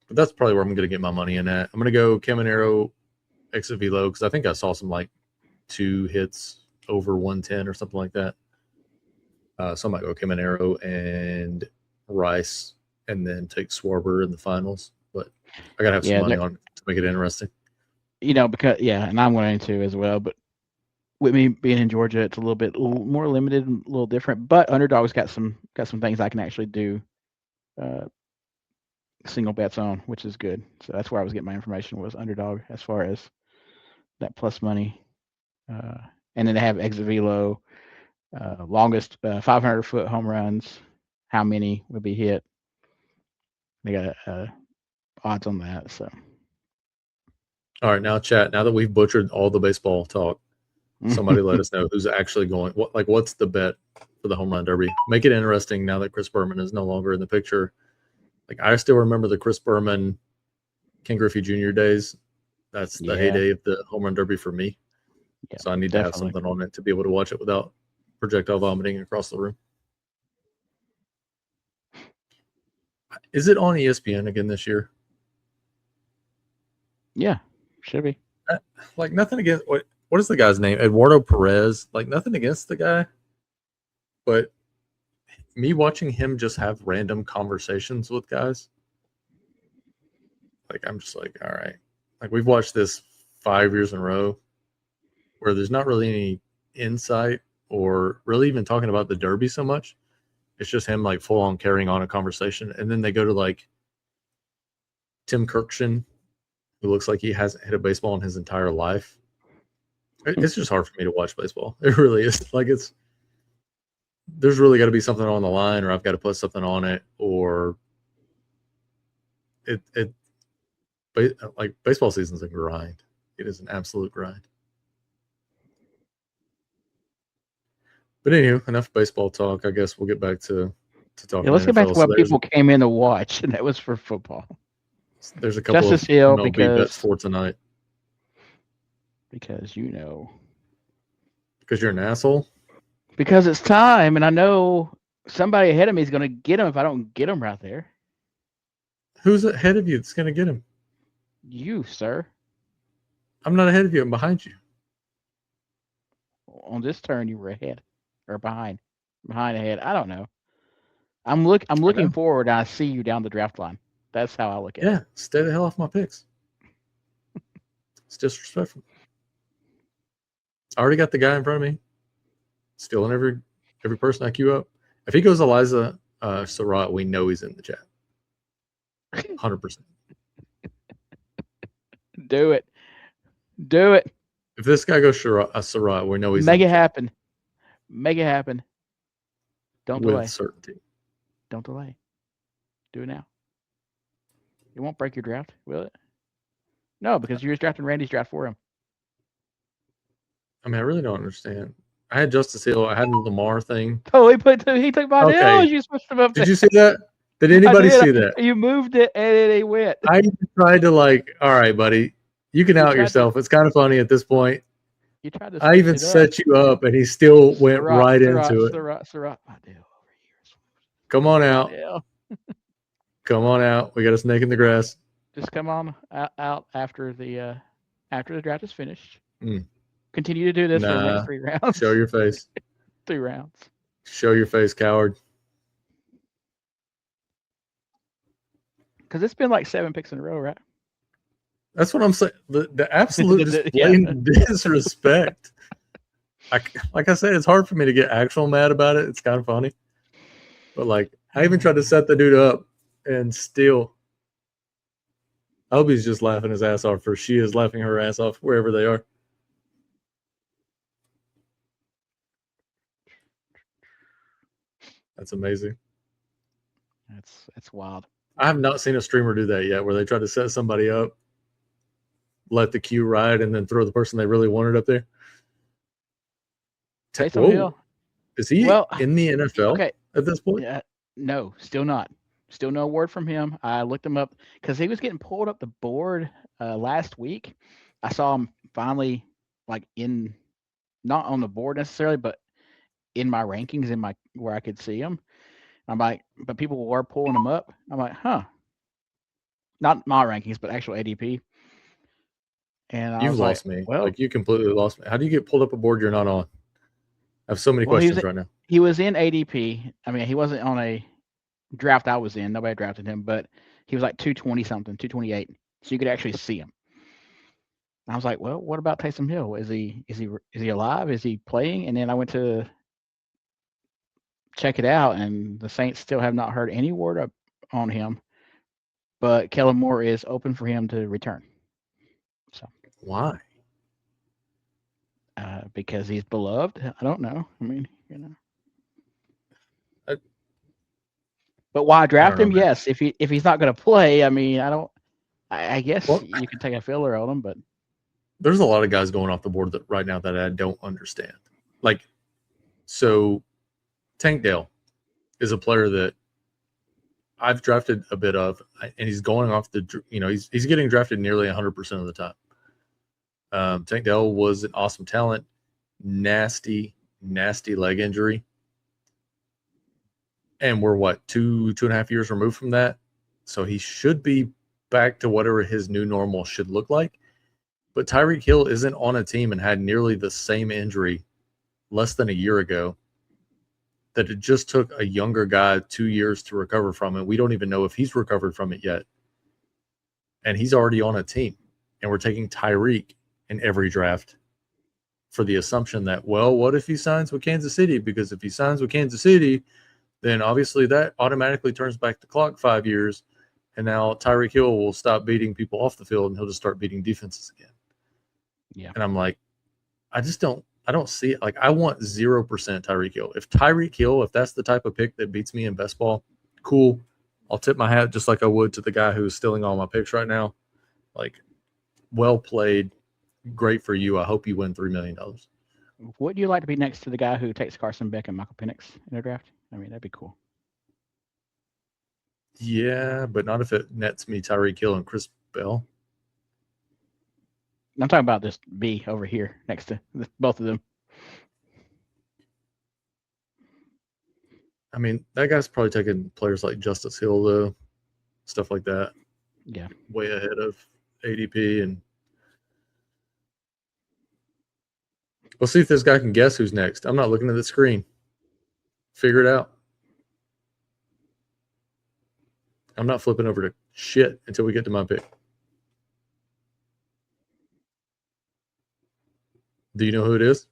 But that's probably where I'm going to get my money in at. I'm going to go Caminero exit velo because I think I saw some like 2 hits over 110 or something like that. So I might go Caminero and Rice and then take Schwarber in the finals. But I got to have some money on it to make it interesting. Because and I'm going to as well. But with me being in Georgia, it's a little bit more limited, a little different. But Underdog's got some things I can actually do single bets on, which is good. So that's where I was getting my information was Underdog as far as that plus money. And then they have exit velo, longest 500-foot home runs. How many would be hit? They got odds on that. So. All right, now chat. Now that we've butchered all the baseball talk, somebody let us know who's actually going. What's the bet for the home run derby? Make it interesting now that Chris Berman is no longer in the picture. Like I still remember the Chris Berman, Ken Griffey Jr. days. That's the heyday of the home run derby for me. Yeah, so I need to have something on it to be able to watch it without projectile vomiting across the room. Is it on ESPN again this year? Yeah, should be. Like nothing against what is the guy's name? Eduardo Perez. Like nothing against the guy, but me watching him just have random conversations with guys, like I'm just like, all right. Like we've watched this 5 years in a row where there's not really any insight or really even talking about the derby so much. It's just him like full on carrying on a conversation. And then they go to like Tim Kirkshin, who looks like he hasn't hit a baseball in his entire life. It's just hard for me to watch baseball. It really is. Like there's really got to be something on the line, or I've got to put something on it, or like baseball season's a grind. It is an absolute grind. But anyway, enough baseball talk. I guess we'll get back to talking. Yeah, let's get back to what people came in to watch, and that was for football. There's a couple Justice of Hill MLB bets for tonight. Because Because you're an asshole? Because it's time, and I know somebody ahead of me is going to get him if I don't get him right there. Who's ahead of you that's going to get him? You, sir. I'm not ahead of you. I'm behind you. On this turn, you were ahead or behind. Ahead. I don't know. I'm looking forward, and I see you down the draft line. That's how I look at it. Yeah, stay the hell off my picks. It's disrespectful. I already got the guy in front of me. Stealing every person I queue up. If he goes Eliza Surratt, we know he's in the chat. 100%. Do it. If this guy goes Surratt, we know he's Make it happen. Make it happen. Don't with delay. certainty. Don't delay. Do it now. It won't break your draft, will it? No, because you're just drafting Randy's draft for him. I mean, I really don't understand. I had Justice Hill. I had the Lamar thing. Oh, he took my Okay. deal. You switched him up Did there. you see that? Did I anybody did. see that? You moved it and it went. I tried to all right, buddy, you can out tried to- yourself. It's kind of funny at this point. You tried to I switch even it up. set you up, and he still went right into it. Syrah, my deal over here. Come on out. Yeah. Come on out. We got a snake in the grass. Just come on out after the draft is finished. Mm. Continue to do this for the Nah. next 3 rounds. Show your face. 3 rounds. Show your face, coward. Because it's been like 7 picks in a row, right? That's what I'm saying. The absolute just Yeah. blatant disrespect. Like I said, it's hard for me to get actual mad about it. It's kind of funny. But I even tried to set the dude up and still. I hope he's just laughing his ass off, or she is laughing her ass off wherever they are. That's amazing. That's wild. I have not seen a streamer do that yet, where they try to set somebody up, let the queue ride, and then throw the person they really wanted up there. Taysom Hill. Is he in the NFL at this point? Yeah, no, still not. Still no word from him. I looked him up because he was getting pulled up the board last week. I saw him finally not on the board necessarily, but in my rankings, where I could see him. I'm like, but people were pulling him up. I'm like, huh. Not my rankings, but actual ADP. And You've lost me. You completely lost me. How do you get pulled up a board you're not on? I have so many questions right now. He was in ADP. I mean, he wasn't on a draft I was in. Nobody drafted him, but he was like 220 something, 228. So you could actually see him. And I was like, well, what about Taysom Hill? Is he alive? Is he playing? And then I went to check it out, and the Saints still have not heard any word up on him. But Kellen Moore is open for him to return. So why? Because he's beloved. I don't know. I mean, but why draft him? Yes, if he's not going to play, I mean, I guess you can take a filler on him, but there's a lot of guys going off the board right now that I don't understand. So Tank Dell is a player that I've drafted a bit of, and he's going off he's getting drafted nearly 100% of the time. Tank Dell was an awesome talent, nasty leg injury. And we're 2.5 years removed from that. So he should be back to whatever his new normal should look like. But Tyreek Hill isn't on a team and had nearly the same injury less than a year ago that it just took a younger guy 2 years to recover from it. We don't even know if he's recovered from it yet. And he's already on a team. And we're taking Tyreek in every draft for the assumption that, well, what if he signs with Kansas City? Because if he signs with Kansas City, then obviously that automatically turns back the clock 5 years. And now Tyreek Hill will stop beating people off the field and he'll just start beating defenses again. Yeah. And I'm like, I don't see it. I want 0% Tyreek Hill. If Tyreek Hill, if that's the type of pick that beats me in best ball, cool. I'll tip my hat just like I would to the guy who's stealing all my picks right now. Well played. Great for you. I hope you win $3 million. Would you like to be next to the guy who takes Carson Beck and Michael Penix in their draft? I mean, that'd be cool. Yeah, but not if it nets me Tyreek Hill and Chris Bell. I'm talking about this B over here next to both of them. I mean, that guy's probably taking players like Justice Hill, though, stuff like that. Yeah. Way ahead of ADP. And we'll see if this guy can guess who's next. I'm not looking at the screen. Figure it out. I'm not flipping over to shit until we get to my pick. Do you know who it is?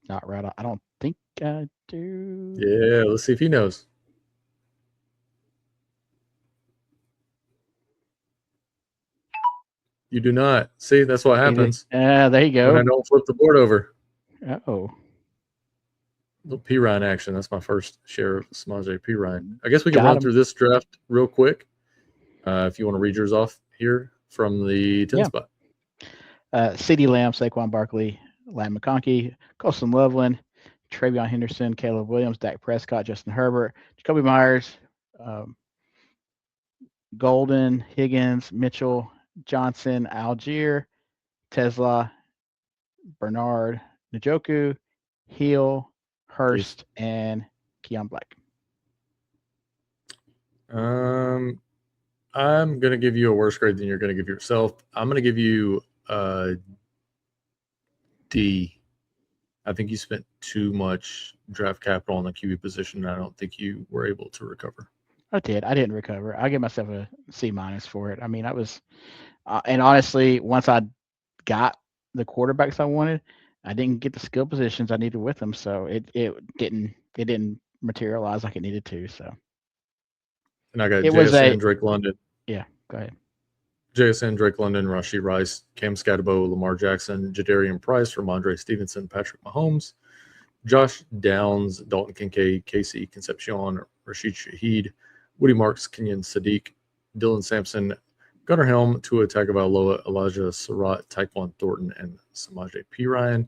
Not right. I don't think I do. Yeah, let's see if he knows. You do not. See, that's what happens. There you go. When I don't flip the board over. Oh, Little P Ryan action. That's my first share of Samaje P Ryan. I guess we can got run him. through this draft real quick. If you want to read yours off here from the 10 Yeah. spot. CeeDee Lamb, Saquon Barkley, Lamb McConkey, Colson Loveland, Travion Henderson, Caleb Williams, Dak Prescott, Justin Herbert, Jacoby Myers, um, Golden, Higgins, Mitchell, Johnson, Algier, Tesla, Bernard, Njoku, Hill, Yes. Hurst, and Keon Black. I'm going to give you a worse grade than you're going to give yourself. I'm going to give you D. I think you spent too much draft capital on the QB position. And I don't think you were able to recover. I did. I didn't recover. I give myself a C- for it. I mean, I was, and honestly, once I got the quarterbacks I wanted, I didn't get the skill positions I needed with them, so it didn't materialize like it needed to. So And I got it was a JSN, Drake London, yeah. Go ahead. JSN, Drake London, Rashee Rice, Cam Scatterbo, Lamar Jackson, Jadarian Price, Ramondre Stevenson, Patrick Mahomes, Josh Downs, Dalton Kincaid, Casey Concepcion, Rashid Shaheed, Woody Marks, Kenyon Sadiq, Dylan Sampson, Gunnar Helm, Tua Tagovailoa, Elijah Surratt, Tyquan Thornton, and Samaje P. Ryan.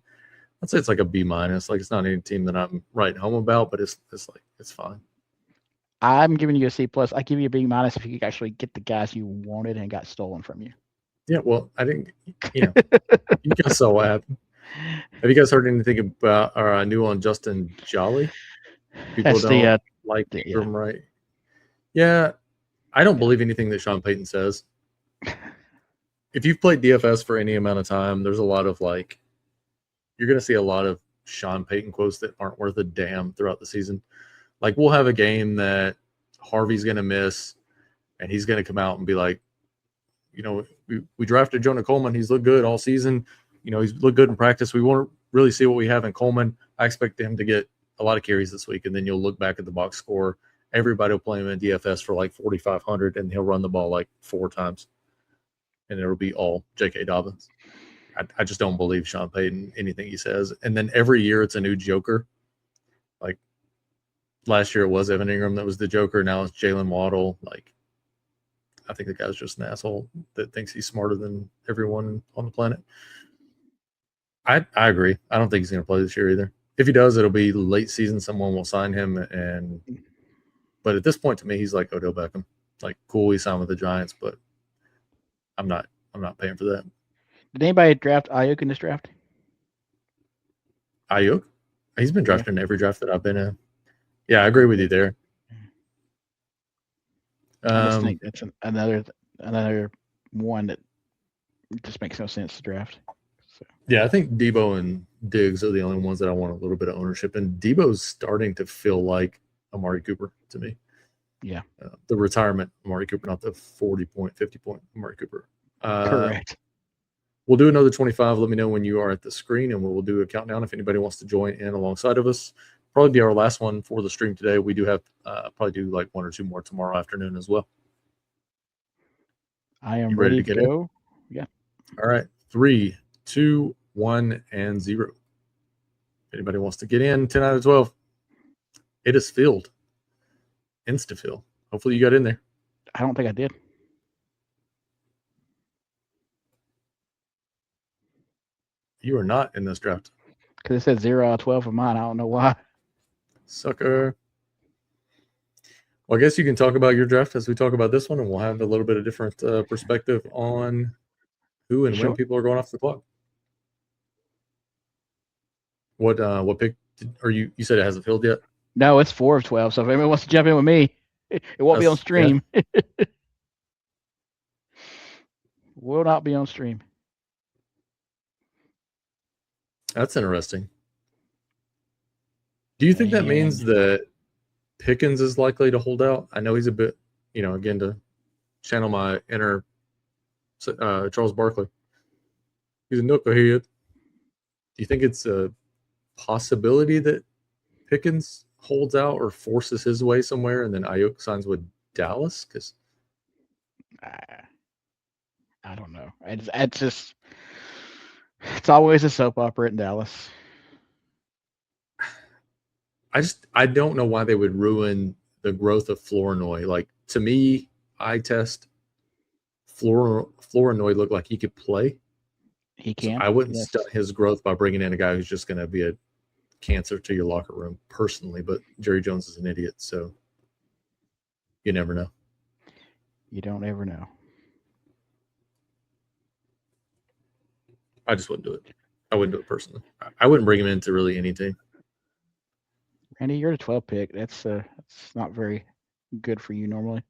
I'd say it's like a B minus. Like it's not any team that I'm writing home about, but it's like it's fine. I'm giving you a C plus. I give you a B minus if you could actually get the guys you wanted and got stolen from you. Yeah, well, I didn't. You guys saw what happened. Have you guys heard anything about or new on Justin Jolly? People That's don't like yeah. Ingram, right? Yeah, I don't believe anything that Sean Payton says. If you've played DFS for any amount of time, there's a lot of like, you're going to see a lot of Sean Payton quotes that aren't worth a damn throughout the season. Like, we'll have a game that Harvey's going to miss, and he's going to come out and be like, we drafted Jonah Coleman. He's looked good all season. He's looked good in practice. We want to really see what we have in Coleman. I expect him to get a lot of carries this week, and then you'll look back at the box score. Everybody will play him in DFS for like 4,500, and he'll run the ball like 4 times, and it'll be all J.K. Dobbins. I just don't believe Sean Payton, anything he says. And then every year it's a new joker. Like last year it was Evan Ingram that was the joker. Now it's Jalen Waddle. Like, I think the guy's just an asshole that thinks he's smarter than everyone on the planet. I agree. I don't think he's going to play this year either. If he does, it'll be late season. Someone will sign him. But at this point, to me, he's like Odell Beckham. Like, cool, he signed with the Giants, but I'm not paying for that. Did anybody draft Ayuk in this draft? Ayuk? He's been drafted in every draft that I've been in. Yeah, I agree with you there. I just think that's another one that just makes no sense to draft. So. Yeah, I think Debo and Diggs are the only ones that I want a little bit of ownership. And Debo's starting to feel like Amari Cooper to me. Yeah. The retirement Amari Cooper, not the 40-point, 50-point Amari Cooper. Correct. We'll do another 25. Let me know when you are at the screen, and we'll do a countdown if anybody wants to join in alongside of us. Probably be our last one for the stream today. We do have probably do like 1 or 2 more tomorrow afternoon as well. I am ready to go. In? Yeah. All right. 3, 2, 1, and 0. If anybody wants to get in, 10 out of 12. It is filled. Insta-fill. Hopefully you got in there. I don't think I did. You are not in this draft. Because it said 0 out of 12 of mine. I don't know why. Sucker. Well, I guess you can talk about your draft as we talk about this one, and we'll have a little bit of different perspective on who and when people are going off the clock. What pick are you said it hasn't filled yet? No, it's 4 of 12. So if anyone wants to jump in with me, it won't be on stream. Yeah. Will not be on stream. That's interesting. Do you think that means that Pickens is likely to hold out? I know he's a bit, again, to channel my inner Charles Barkley. He's a knucklehead. Do you think it's a possibility that Pickens holds out or forces his way somewhere, and then Ayuk signs with Dallas? Because I don't know. It's always a soap opera in Dallas. I don't know why they would ruin the growth of Flournoy. Like, to me, eye test Flournoy looked like he could play. He So can. I wouldn't Yes. stunt his growth by bringing in a guy who's just going to be a cancer to your locker room personally. But Jerry Jones is an idiot, so you never know. You don't ever know. I just wouldn't do it. I wouldn't do it personally. I wouldn't bring him into really any team. Randy, you're the 12 pick. That's not very good for you normally.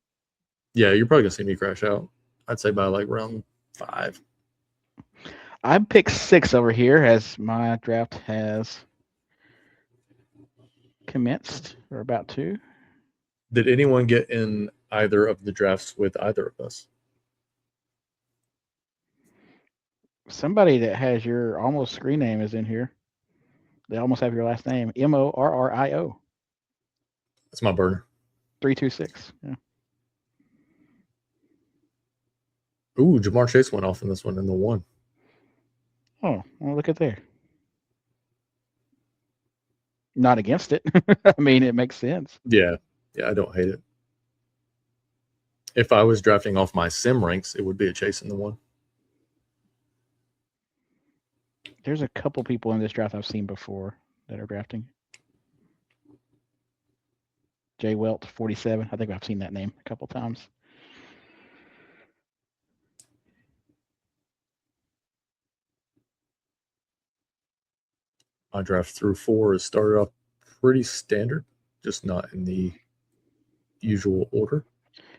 Yeah, you're probably gonna see me crash out. I'd say by like round 5. I picked 6 over here as my draft has commenced or about to. Did anyone get in either of the drafts with either of us? Somebody that has your almost screen name is in here. They almost have your last name. Morrio. That's my burner. 326. Yeah. Ooh, Jamar Chase went off in this one in the 1. Oh, well, look at there. Not against it. I mean, it makes sense. Yeah, I don't hate it. If I was drafting off my sim ranks, it would be a Chase in the 1. There's a couple people in this draft I've seen before that are drafting. Jay Welt, 47. I think I've seen that name a couple times. My draft through 4 is started off pretty standard, just not in the usual order.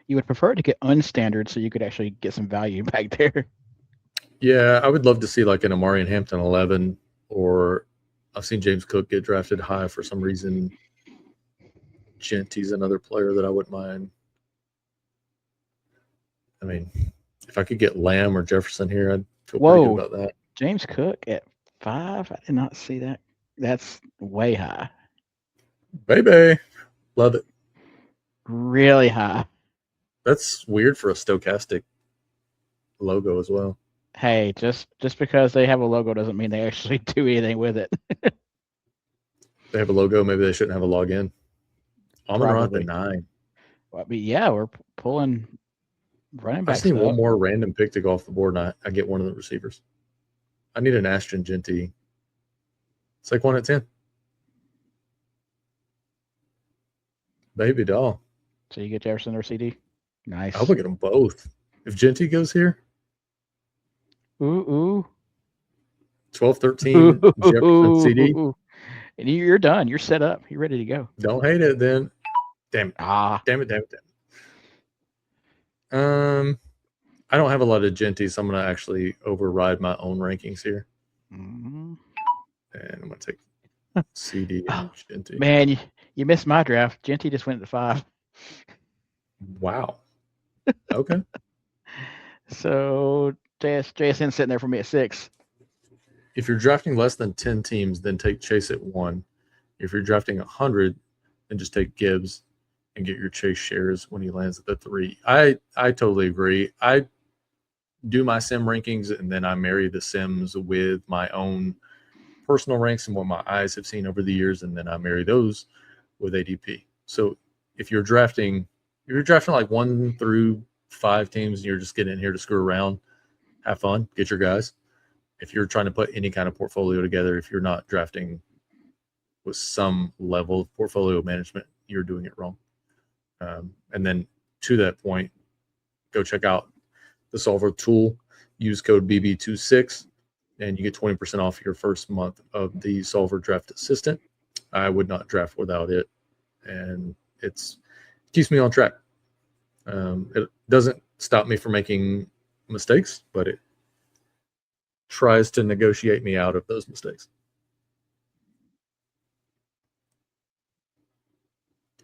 You would prefer it to get unstandard so you could actually get some value back there. Yeah, I would love to see like an Amari Hampton 11, or I've seen James Cook get drafted high for some reason. Genty's another player that I wouldn't mind. I mean, if I could get Lamb or Jefferson here, I'd feel pretty good about that. James Cook at 5? I did not see that. That's way high. Baby, love it. Really high. That's weird for a stochastic logo as well. Hey, just because they have a logo doesn't mean they actually do anything with it. They have a logo, maybe they shouldn't have a login. Amon-Ra at the 9. Well, I mean, yeah, we're pulling running I backs. just need one more random pick to go off the board, and I get one of the receivers. I need an Ashton Genty. It's like 1 at 10. Baby doll. So you get Jefferson or CD? Nice. I hope I get them both. If Genty goes here, ooh. 12, 13, Jefferson, CD. And you're done. You're set up. You're ready to go. Don't hate it then. Damn it. Damn it. I don't have a lot of Genty, so I'm going to actually override my own rankings here. Mm-hmm. And I'm going to take CD and Genty. Man, you missed my draft. Genty just went to 5. Wow. Okay. So JSN sitting there for me at 6. If you're drafting less than 10 teams, then take Chase at 1. If you're drafting 100, then just take Gibbs and get your Chase shares when he lands at the 3. I totally agree. I do my sim rankings, and then I marry the sims with my own personal ranks and what my eyes have seen over the years, and then I marry those with ADP. So if you're drafting like 1 through 5 teams and you're just getting in here to screw around, have fun, get your guys. If you're trying to put any kind of portfolio together, if you're not drafting with some level of portfolio management, you're doing it wrong. And then to that point, go check out the Solver tool. Use code BB26, and you get 20% off your first month of the Solver Draft Assistant. I would not draft without it, and it keeps me on track. It doesn't stop me from making mistakes, but it tries to negotiate me out of those mistakes.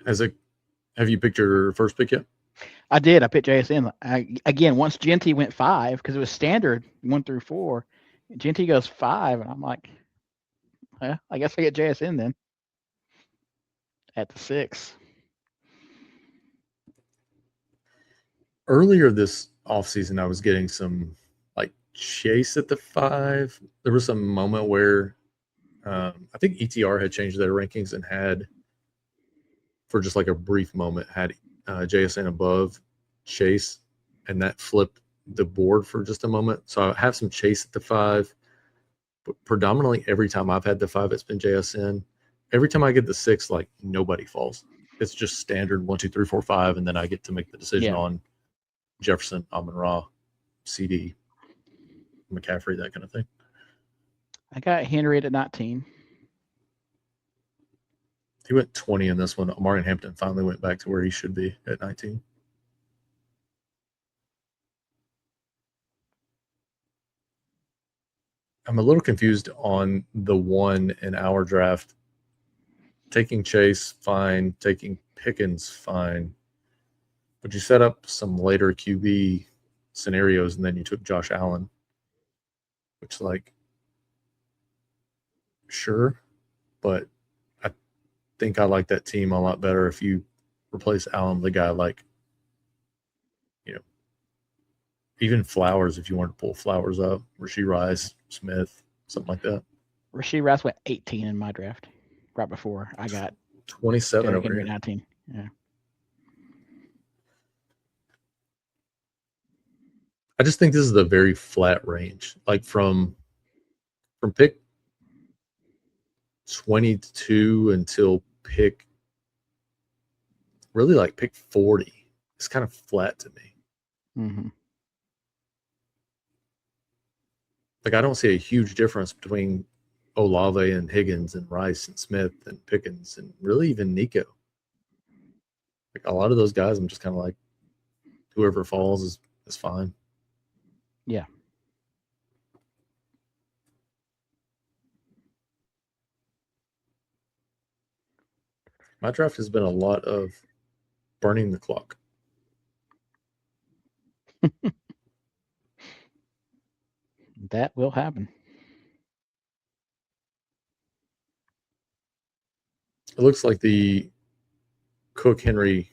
Have you picked your first pick yet? I did. I picked JSN. Again, once Genty went 5, because it was standard 1 through 4, Genty goes 5, and I'm like, well, I guess I get JSN then at the 6. Earlier this offseason, I was getting some like Chase at the 5. There was some moment where I think ETR had changed their rankings and had for just like a brief moment, had JSN above Chase, and that flipped the board for just a moment. So I have some Chase at the 5, but predominantly every time I've had the 5, it's been JSN. Every time I get the 6, like nobody falls. It's just standard 1, 2, 3, 4, 5, and then I get to make the decision on Jefferson, Amon-Ra, CD, McCaffrey, that kind of thing. I got Henry at 19. He went 20 in this one. Amari Hampton finally went back to where he should be at 19. I'm a little confused on the 1 in our draft. Taking Chase, fine. Taking Pickens, fine. But you set up some later QB scenarios, and then you took Josh Allen, which, like, sure, but I think I like that team a lot better if you replace Allen with a guy like, even Flowers, if you want to pull Flowers up, Rashee Rice, Smith, something like that. Rashee Rice went 18 in my draft right before I got 27 over Henry here. 19. Yeah. I just think this is a very flat range. Like from pick 22 until pick 40. It's kind of flat to me. Mm-hmm. Like, I don't see a huge difference between Olave and Higgins and Rice and Smith and Pickens and really even Nico. Like, a lot of those guys, I'm just kind of like, whoever falls is fine. Yeah. My draft has been a lot of burning the clock. That will happen. It looks like the Cook Henry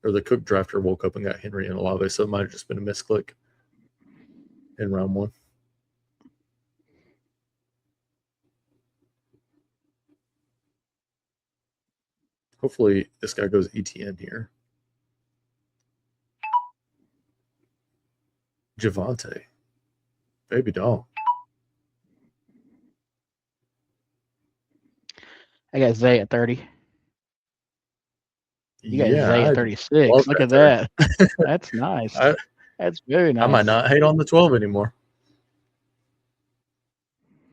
or the Cook drafter woke up and got Henry and Olave, so it might have just been a misclick in round 1. Hopefully this guy goes ETN here. Javante. Baby doll. I got Zay at 30. You got Zay at 36. Look at that. That's nice. That's very nice. I might not hate on the 12 anymore.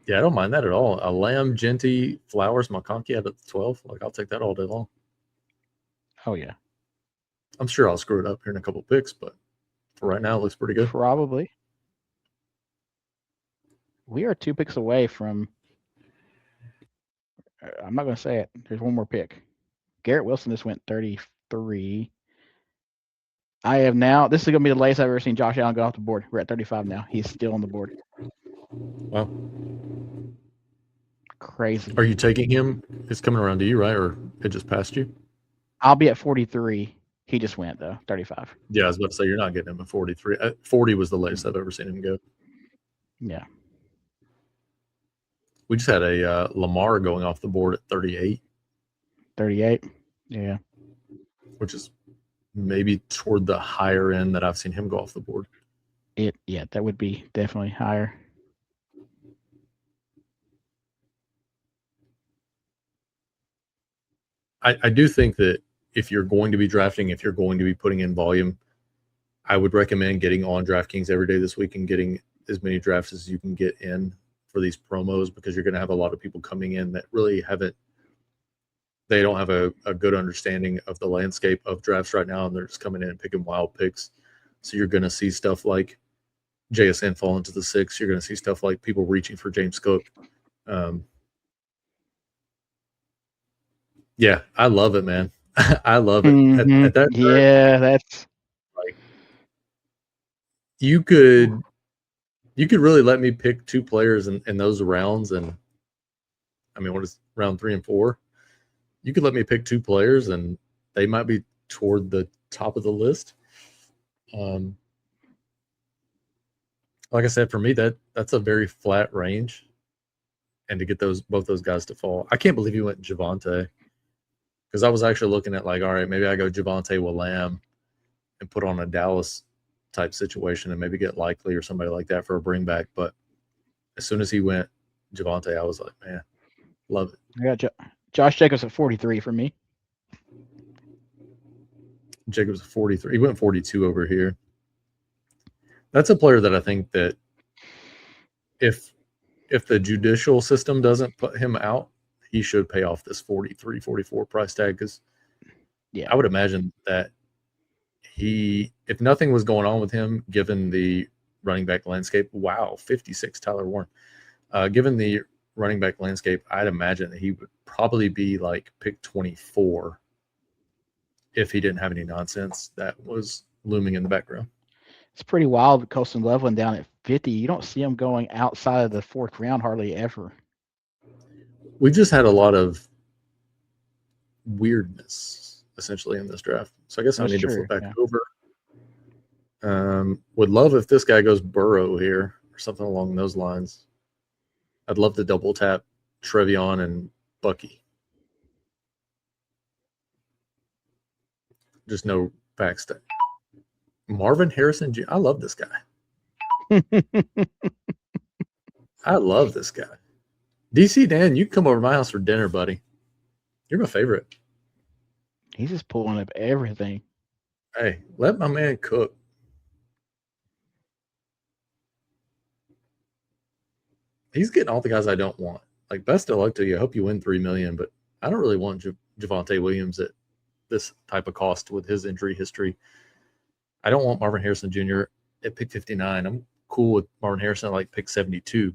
Yeah, I don't mind that at all. A Lamb, Genty, Flowers, McConkey out of the 12. Like, I'll take that all day long. Oh, yeah. I'm sure I'll screw it up here in a couple picks, but for right now, it looks pretty good. Probably. We are 2 picks away from. I'm not going to say it. There's one more pick. Garrett Wilson just went 33. I have now. This is going to be the latest I've ever seen Josh Allen go off the board. We're at 35 now. He's still on the board. Wow. Crazy. Are you taking him? It's coming around to you, right? Or it just passed you? I'll be at 43. He just went, though, 35. Yeah, I was about to say, you're not getting him at 43. 40 was the latest I've ever seen him go. Yeah. We just had a Lamar going off the board at 38. 38? Yeah. Which is maybe toward the higher end that I've seen him go off the board. Yeah, that would be definitely higher. I do think that if you're going to be drafting, if you're going to be putting in volume, I would recommend getting on DraftKings every day this week and getting as many drafts as you can get in for these promos, because you're going to have a lot of people coming in that really they don't have a good understanding of the landscape of drafts right now, and they're just coming in and picking wild picks. So you're going to see stuff like JSN fall into the 6. You're going to see stuff like people reaching for James Cook. Yeah, I love it, man. I love it. Mm-hmm. At that time, that's like, you could really let me pick 2 players in those rounds, and I mean, what is round 3 and 4? You could let me pick 2 players, and they might be toward the top of the list. Like I said, for me, that's a very flat range, and to get both those guys to fall, I can't believe you went Javante. Because I was actually looking at like, all right, maybe I go Javonte Willam and put on a Dallas type situation and maybe get Likely or somebody like that for a bring back. But as soon as he went Javonte, I was like, man, love it. I got Josh Jacobs at 43 for me. Jacobs 43. He went 42 over here. That's a player that I think that if the judicial system doesn't put him out, he should pay off this 43, 44 price tag because I would imagine that if nothing was going on with him, given the running back landscape, 56 Tyler Warren. Given the running back landscape, I'd imagine that he would probably be like pick 24 if he didn't have any nonsense that was looming in the background. It's pretty wild. Colston Loveland down at 50. You don't see him going outside of the 4th round hardly ever. We just had a lot of weirdness essentially in this draft. So I guess I need to flip back over. Would love if this guy goes Burrow here or something along those lines. I'd love to double tap Trevion and Bucky. Just no backstep. Marvin Harrison Jr. I love this guy. I love this guy. DC Dan, you can come over to my house for dinner, buddy. You're my favorite. He's just pulling up everything. Hey, let my man cook. He's getting all the guys I don't want. Like, best of luck to you. I hope you win $3 million, but I don't really want Javonte Williams at this type of cost with his injury history. I don't want Marvin Harrison Jr. at pick 59. I'm cool with Marvin Harrison at like pick 72.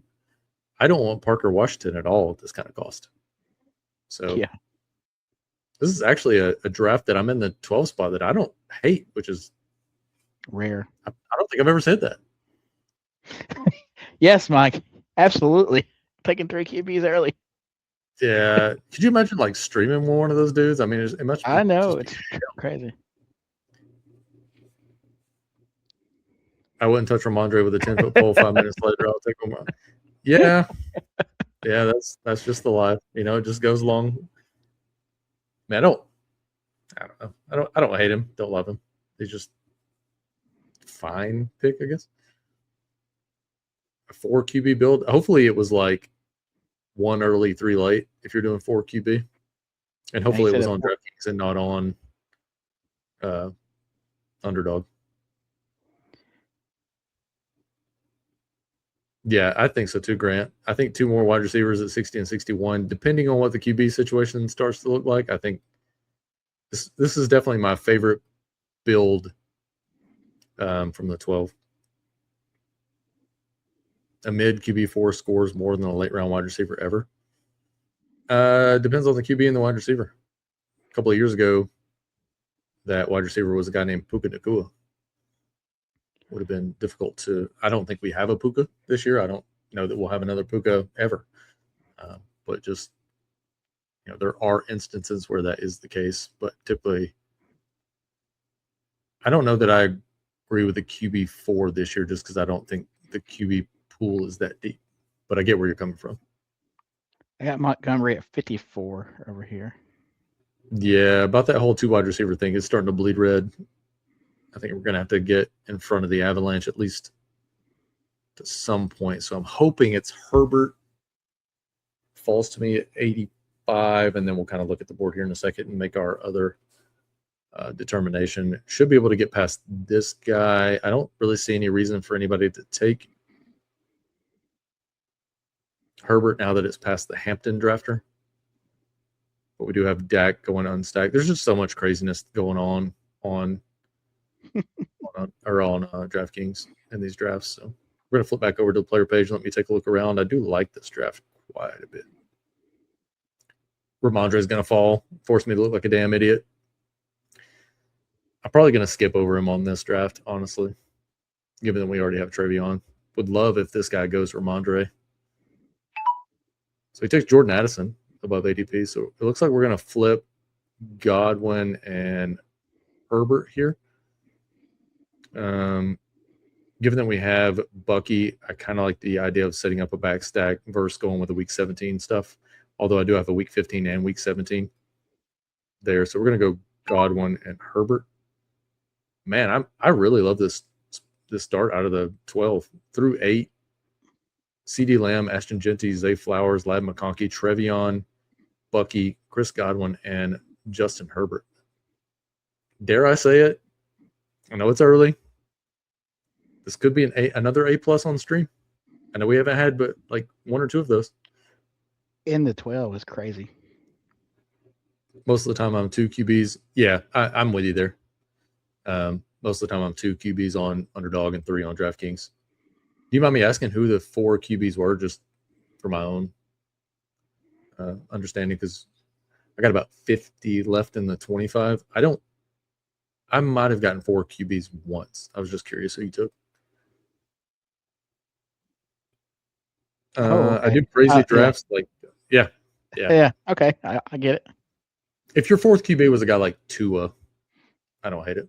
I don't want Parker Washington at all at this kind of cost. So yeah, this is actually a draft that I'm in the 12 spot that I don't hate, which is rare. I don't think I've ever said that. Yes, Mike. Absolutely. Taking 3 QBs early. Yeah. Could you imagine like streaming one of those dudes? I mean, it must be. I know. It's crazy. I wouldn't touch Ramondre with a 10-foot pole. 5 minutes later, I'll take him out. Yeah. Yeah, that's just the life. You know, it just goes along. Man, I don't know. I don't hate him. Don't love him. He's just fine pick, I guess. A 4 QB build. Hopefully it was like 1 early, 3 late if you're doing 4 QB. And hopefully it was on DraftKings and not on Underdog. Yeah, I think so too, Grant. I think 2 more wide receivers at 60 and 61, depending on what the QB situation starts to look like. I think this is definitely my favorite build from the 12. A mid QB4 scores more than a late round wide receiver ever. Depends on the QB and the wide receiver. A couple of years ago, that wide receiver was a guy named Puka Nacua. Would have been difficult to. I don't think we have a Puka this year. I don't know that we'll have another Puka ever. But just, you know, there are instances where that is the case. But typically, I don't know that I agree with the QB4 this year just because I don't think the QB pool is that deep. But I get where you're coming from. I got Montgomery at 54 over here. Yeah, about that whole 2 wide receiver thing is starting to bleed red. I think we're going to have to get in front of the Avalanche at least to some point. So I'm hoping it's Herbert falls to me at 85, and then we'll kind of look at the board here in a second and make our other determination. Should be able to get past this guy. I don't really see any reason for anybody to take Herbert now that it's past the Hampton drafter. But we do have Dak going unstacked. There's just so much craziness going on DraftKings in these drafts. So we're going to flip back over to the player page. Let me take a look around. I do like this draft quite a bit. Ramondre is going to fall, force me to look like a damn idiot. I'm probably going to skip over him on this draft, honestly, given that we already have Trevion. Would love if this guy goes Ramondre. So he takes Jordan Addison above ADP. So it looks like we're going to flip Godwin and Herbert here. Given that we have Bucky, I kind of like the idea of setting up a back stack versus going with the week 17 stuff. Although I do have a week 15 and week 17. there. So we're going to go Godwin and Herbert. Man, I really love this start out of the 12 through 8. CD Lamb, Ashton Genty, Zay Flowers, Lad McConkey, Trevion, Bucky, Chris Godwin, and Justin Herbert. Dare I say it? I know it's early. This could be another A+ on stream. I know we haven't had but like one or two of those. In the 12 is crazy. Most of the time I'm 2 QBs. Yeah, I'm with you there. Most of the time I'm 2 QBs on Underdog and 3 on DraftKings. Do you mind me asking who the 4 QBs were, just for my own understanding? Because I got about 50 left in the 25. I might have gotten 4 QBs once. I was just curious who you took. Okay. I do crazy drafts. Yeah. Yeah. Okay. I get it. If your 4th QB was a guy like Tua, I don't hate it.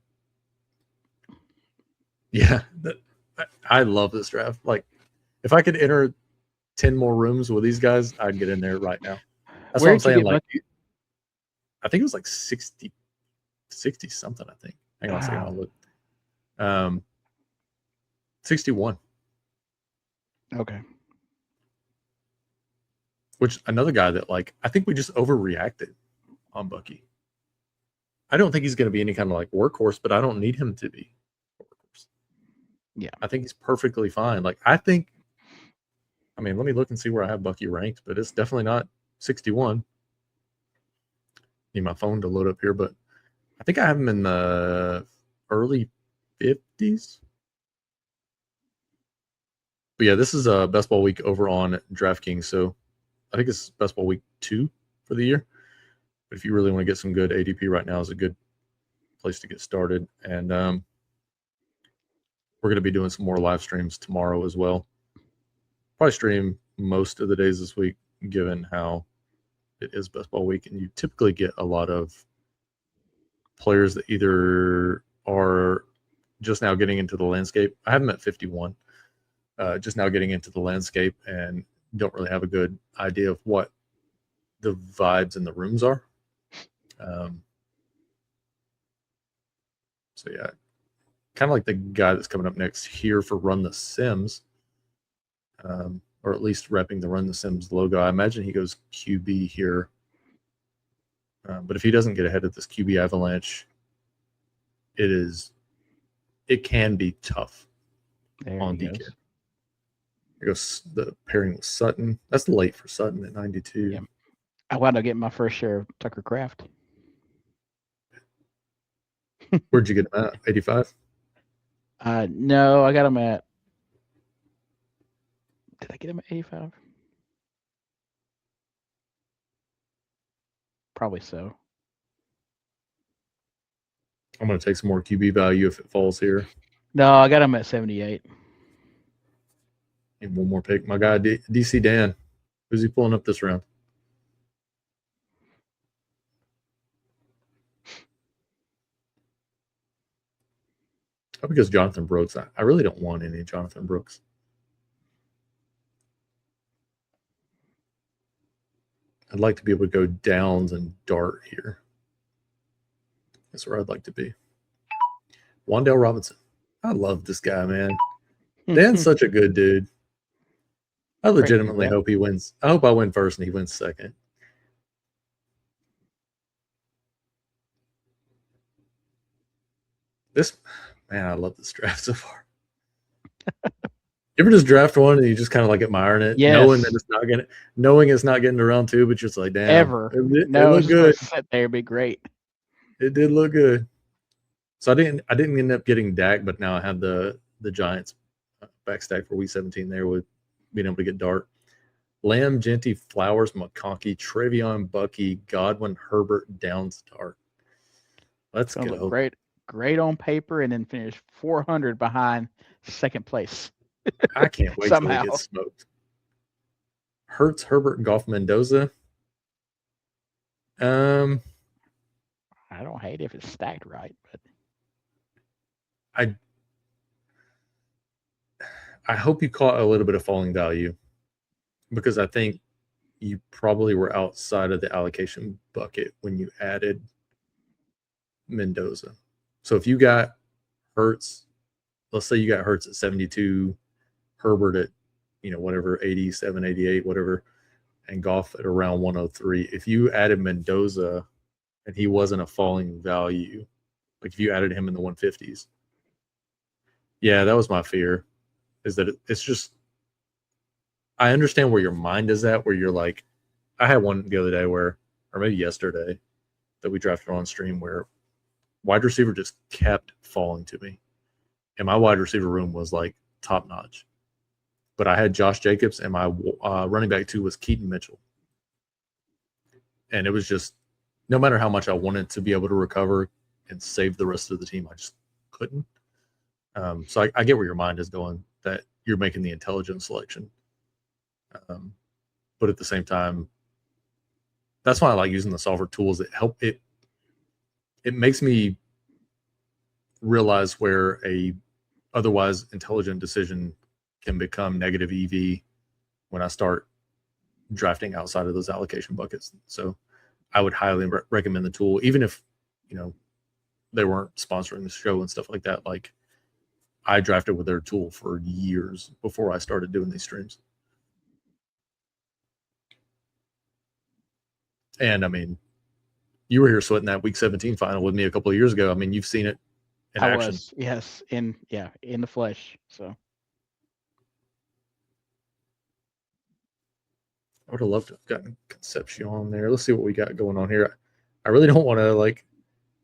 Yeah. I love this draft. Like, if I could enter 10 more rooms with these guys, I'd get in there right now. That's what I'm saying. Like, I think it was like 60 something, I think. Hang on a second, I'll look. 61. Okay. Which, another guy that, like, I think we just overreacted on Bucky. I don't think he's going to be any kind of like workhorse, but I don't need him to be workhorse. Yeah. I think he's perfectly fine. Like, I mean, let me look and see where I have Bucky ranked, but it's definitely not 61. Need my phone to load up here, but I think I have him in the early 50s. But yeah, this is a Best Ball Week over on DraftKings, so I think it's Best Ball Week 2 for the year. But if you really want to get some good ADP right now, is a good place to get started. And we're going to be doing some more live streams tomorrow as well. Probably stream most of the days this week, given how it is Best Ball Week, and you typically get a lot of players that either are just now getting into the landscape. I have them at 51, just now getting into the landscape and don't really have a good idea of what the vibes in the rooms are. So yeah, kind of like the guy that's coming up next here for Run the Sims, or at least repping the Run the Sims logo. I imagine he goes QB here. But if he doesn't get ahead of this QB avalanche, it can be tough on DK. Here goes the pairing with Sutton. That's late for Sutton at 92. Yeah. I wound up getting my first share of Tucker Kraft. Where'd you get him at? 85? No, I got him at. Did I get him at 85? Probably so. I'm going to take some more QB value if it falls here. No, I got him at 78. And one more pick. My guy, DC Dan. Who's he pulling up this round? I hope he goes Jonathan Brooks. I really don't want any Jonathan Brooks. I'd like to be able to go Downs and Dart here. That's where I'd like to be. Wan'Dale Robinson. I love this guy, man. Dan's such a good dude. I legitimately hope he wins. I hope I win first and he wins second. Man, I love this draft so far. You ever just draft one and you just kind of like admiring it, knowing that it's not getting to round 2, but you're just like, damn, it looked good. Sit there, be great. It did look good. So I didn't end up getting Dak, but now I have the Giants backstack for week 17 there with being able to get Dart. Lamb, Genty, Flowers, McConkey, Trevion, Bucky, Godwin, Herbert, Downs, Dart. Let's go. Great on paper, and then finish 400 behind second place. I can't wait till he gets smoked. Hurts, Herbert, Goff, Mendoza. I don't hate if it's stacked right, but I hope you caught a little bit of falling value, because I think you probably were outside of the allocation bucket when you added Mendoza. So if you got Hurts, let's say you got Hurts at 72, Herbert at, whatever, 87, 88, whatever, and Goff at around 103. If you added Mendoza and he wasn't a falling value, like if you added him in the 150s, yeah, that was my fear, is that it's just, I understand where your mind is at, where you're like, I had one the other day where, or maybe yesterday, that we drafted on stream where wide receiver just kept falling to me. And my wide receiver room was like top notch. But I had Josh Jacobs, and my running back 2 was Keaton Mitchell. And it was just, no matter how much I wanted to be able to recover and save the rest of the team, I just couldn't. So I get where your mind is going, that you're making the intelligent selection. But at the same time, that's why I like using the solver tools that help it. It makes me realize where a otherwise intelligent decision can become negative EV when I start drafting outside of those allocation buckets. So I would highly recommend the tool, even if, they weren't sponsoring the show and stuff like that. Like, I drafted with their tool for years before I started doing these streams. And I mean, you were here sweating that week 17 final with me a couple of years ago. I mean, you've seen it in action. Was, yes, in the flesh. So I would have loved to have gotten Concepcion on there. Let's see what we got going on here. I really don't want to, like,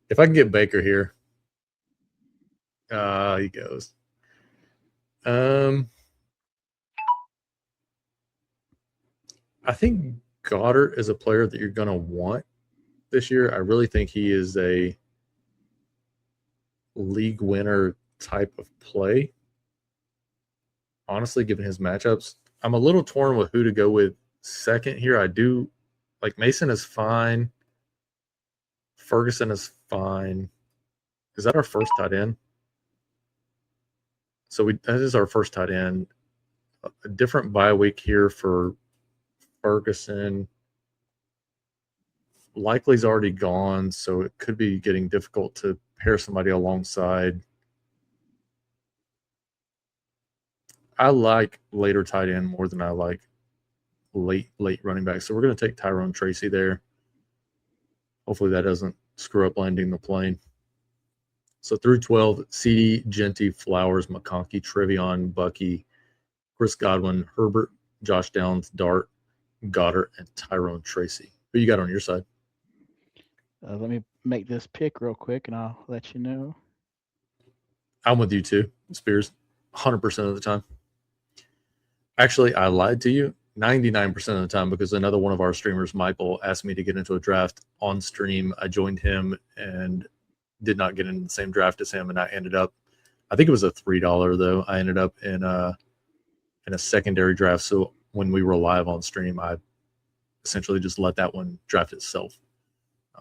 if I can get Baker here. He goes. I think Goddard is a player that you're going to want this year. I really think he is a league winner type of play. Honestly, given his matchups, I'm a little torn with who to go with second here. I do like Mason is fine. Ferguson is fine. Is that our first tight end? So that is our first tight end. A different bye week here for Ferguson. Likely's already gone, so it could be getting difficult to pair somebody alongside. I like later tight end more than I like late running back. So we're going to take Tyrone Tracy there. Hopefully that doesn't screw up landing the plane. So through 12, CD, Genty, Flowers, McConkey, Trevion, Bucky, Chris Godwin, Herbert, Josh Downs, Dart, Goddard, and Tyrone Tracy. Who you got on your side? Let me make this pick real quick, and I'll let you know. I'm with you too, Spears, 100% of the time. Actually, I lied to you 99% of the time, because another one of our streamers, Michael, asked me to get into a draft on stream. I joined him and did not get into the same draft as him, and I ended up, I think it was a $3 though. I ended up in a secondary draft. So when we were live on stream, I essentially just let that one draft itself.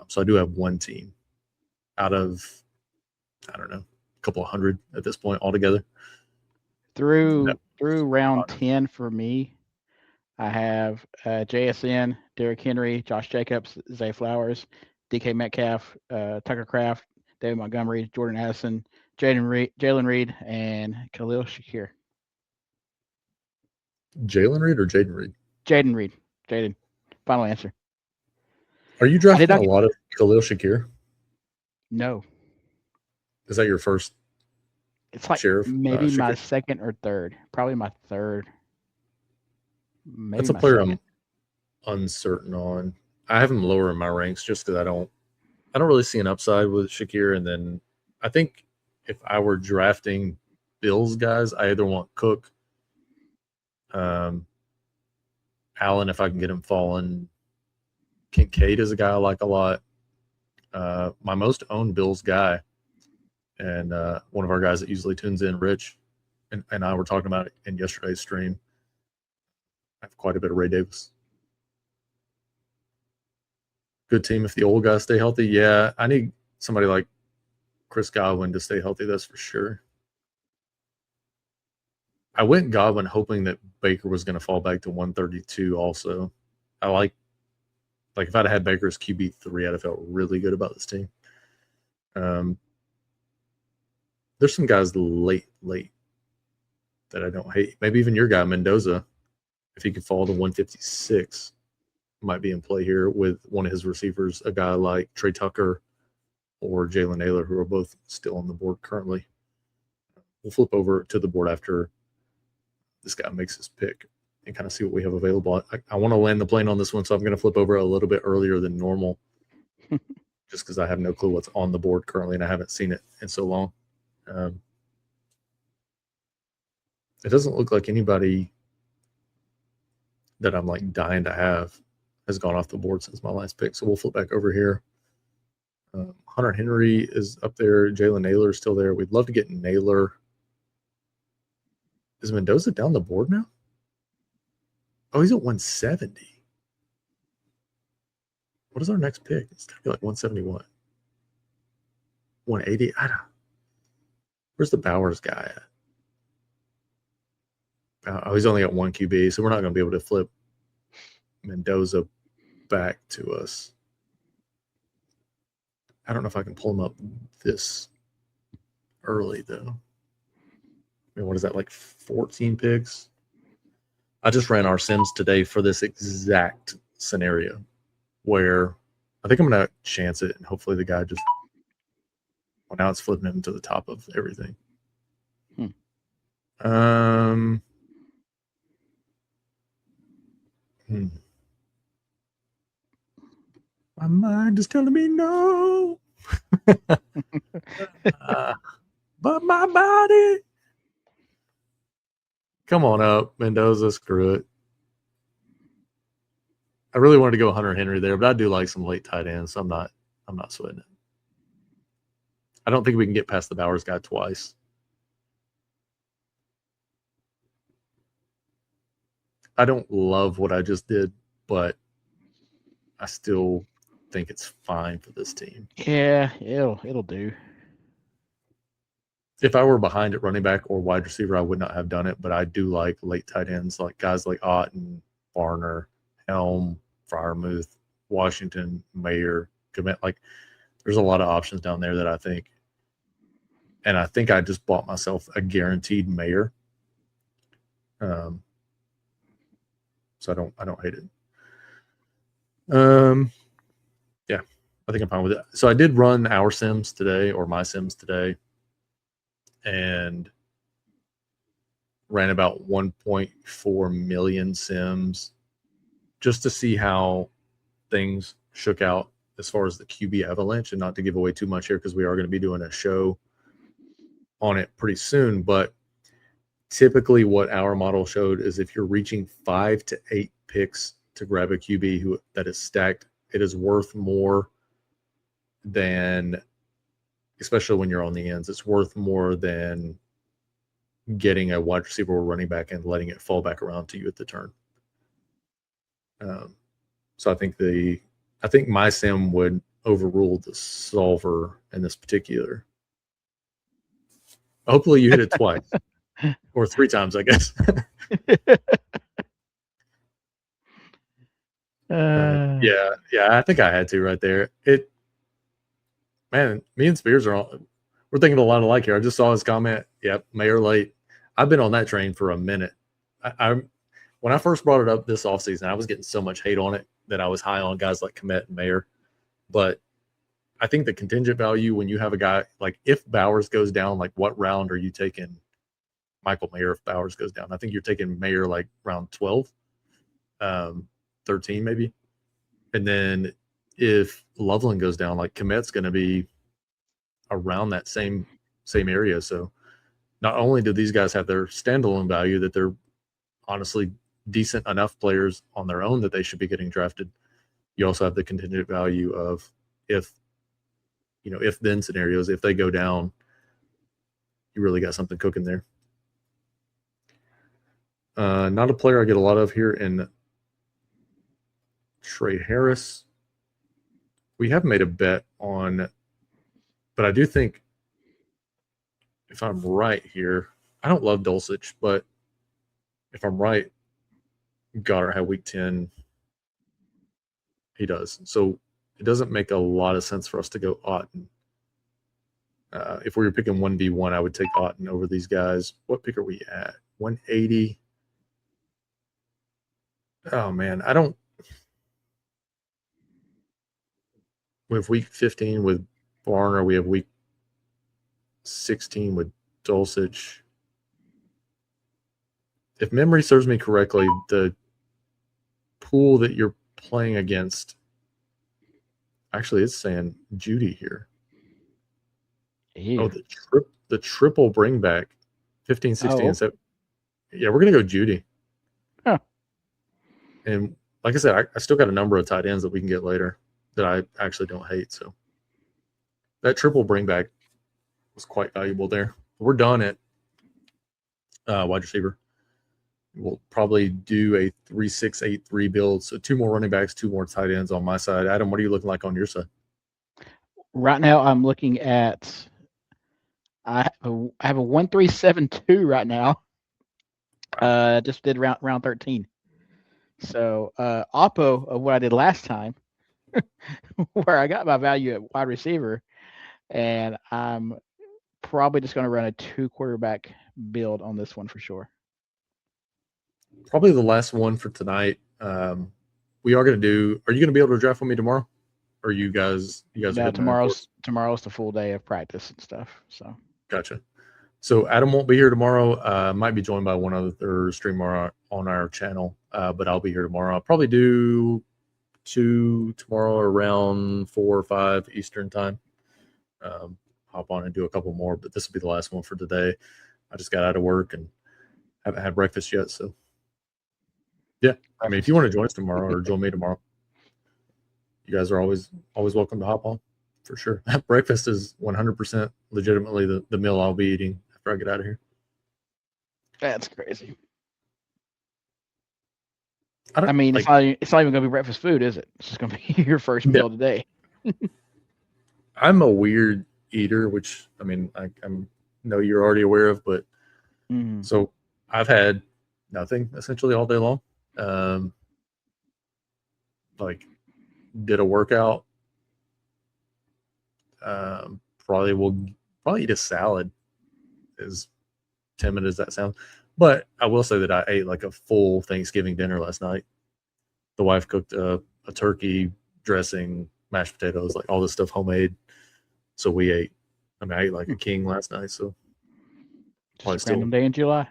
So I do have one team out of, I don't know, a couple of hundred at this point altogether. Through round 10 for me, I have JSN, Derrick Henry, Josh Jacobs, Zay Flowers, DK Metcalf, Tucker Kraft, David Montgomery, Jordan Addison, Jalen Reed, and Khalil Shakir. Jalen Reed or Jaden Reed? Jaden Reed. Jaden. Final answer. Are you drafting a lot of Khalil Shakir? No. Is that your first? It's like maybe my second or third. Probably my third. Maybe that's a player I'm uncertain on. I have him lower in my ranks just because I don't really see an upside with Shakir. And then I think if I were drafting Bills guys, I either want Cook, Allen if I can get him falling. Kincaid is a guy I like a lot. My most owned Bills guy, and one of our guys that usually tunes in, Rich, and I were talking about it in yesterday's stream. I have quite a bit of Ray Davis. Good team if the old guys stay healthy. Yeah, I need somebody like Chris Godwin to stay healthy, that's for sure. I went Godwin hoping that Baker was going to fall back to 132 also. I like if I'd had Baker as QB3, I'd have felt really good about this team. There's some guys late that I don't hate. Maybe even your guy Mendoza, if he could fall to 156, might be in play here with one of his receivers, a guy like Trey Tucker or Jalen Naylor, who are both still on the board currently. We'll flip over to the board after this guy makes his pick and kind of see what we have available. I want to land the plane on this one, so I'm going to flip over a little bit earlier than normal just because I have no clue what's on the board currently and I haven't seen it in so long. It doesn't look like anybody that I'm like dying to have has gone off the board since my last pick. So we'll flip back over here. Hunter Henry is up there. Jalen Naylor is still there. We'd love to get Naylor. Is Mendoza down the board now? Oh, he's at 170. What is our next pick? It's going to be like 171. 180? I don't. Where's the Bowers guy at? Oh, he's only got one QB, so we're not going to be able to flip Mendoza back to us. I don't know if I can pull him up this early, though. I mean, what is that, like 14 picks? I just ran our Sims today for this exact scenario where I think I'm going to chance it, and hopefully the guy just, well, now it's flipping him to the top of everything. My mind is telling me no. But my body. Come on up, Mendoza. Screw it. I really wanted to go Hunter Henry there, but I do like some late tight ends, so I'm not sweating it. I don't think we can get past the Bowers guy twice. I don't love what I just did, but I still think it's fine for this team. Yeah, it'll do. If I were behind at running back or wide receiver, I would not have done it, but I do like late tight ends, like guys like Otten, Varner, Helm, Freiermuth, Washington, Mayer, Commit. Like, there's a lot of options down there that I think. And I think I just bought myself a guaranteed Mayer. So I don't hate it. Yeah, I think I'm fine with it. So I did run our Sims today, or my Sims today, and ran about 1.4 million Sims just to see how things shook out as far as the QB avalanche, and not to give away too much here because we are going to be doing a show on it pretty soon. But typically what our model showed is if you're reaching 5 to 8 picks to grab a QB that is stacked, it is worth more than, especially when you're on the ends, it's worth more than getting a wide receiver or running back and letting it fall back around to you at the turn. So I think my sim would overrule the solver in this particular. Hopefully you hit it twice or 3 times, I guess. Yeah, I think I had to right there. Man, me and Spears we're thinking a lot alike here. I just saw his comment. Yep, Mayer late. I've been on that train for a minute. When I first brought it up this offseason, I was getting so much hate on it that I was high on guys like Komet and Mayer. But I think the contingent value when you have a guy, like if Bowers goes down, like what round are you taking Michael Mayer if Bowers goes down? I think you're taking Mayer like round 12, 13 maybe. And then if Loveland goes down, like Komet's going to be around that same area. So not only do these guys have their standalone value, that they're honestly decent enough players on their own that they should be getting drafted, you also have the contingent value of if then scenarios. If they go down, you really got something cooking there. Not a player I get a lot of here in Trey Harris. We have made a bet on, but I do think, if I'm right here, I don't love Dulcich, but if I'm right, Goddard had week 10. He does. So it doesn't make a lot of sense for us to go Otten. If we were picking 1v1, I would take Otten over these guys. What pick are we at? 180. Oh, man. I don't. We have week 15 with Varner. We have week 16 with Dulcich. If memory serves me correctly, the pool that you're playing against, actually, it's saying Judy here. Ew. Oh, the triple bring back, 15, 16, Oh. and 7. Yeah, we're going to go Judy. Huh. And like I said, I still got a number of tight ends that we can get later that I actually don't hate. So that triple bring back was quite valuable there. We're done at wide receiver. We'll probably do a 3-6-8-3 build. So 2 more running backs, 2 more tight ends on my side. Adam, what are you looking like on your side? Right now, I'm looking at. I have a 1-3-7-2 right now. Just did round 13. So oppo of what I did last time, where I got my value at wide receiver, and I'm probably just going to run a 2 quarterback build on this one for sure. Probably the last one for tonight. We are going to do. Are you going to be able to draft with me tomorrow? Or you guys No, are tomorrow's the full day of practice and stuff. So gotcha. So Adam won't be here tomorrow. Might be joined by one other streamer on our channel, but I'll be here tomorrow. I'll probably do 2 tomorrow around 4 or 5 Eastern time. Hop on and do a couple more, but this will be the last one for today. I just got out of work and haven't had breakfast yet, so yeah. I mean, if you want to join us tomorrow or join me tomorrow, you guys are always welcome to hop on for sure. Breakfast is 100% legitimately the meal I'll be eating after I get out of here. that's crazy. I mean, it's not even going to be breakfast food, is it? It's just going to be your first meal today. I'm a weird eater, which I mean, I know you're already aware of, but so I've had nothing essentially all day long. Like did a workout. Probably eat a salad, as timid as that sounds. But I will say that I ate like a full Thanksgiving dinner last night. The wife cooked a turkey, dressing, mashed potatoes, like all this stuff homemade. So we ate. I mean, I ate like a king last night. So just random day in July.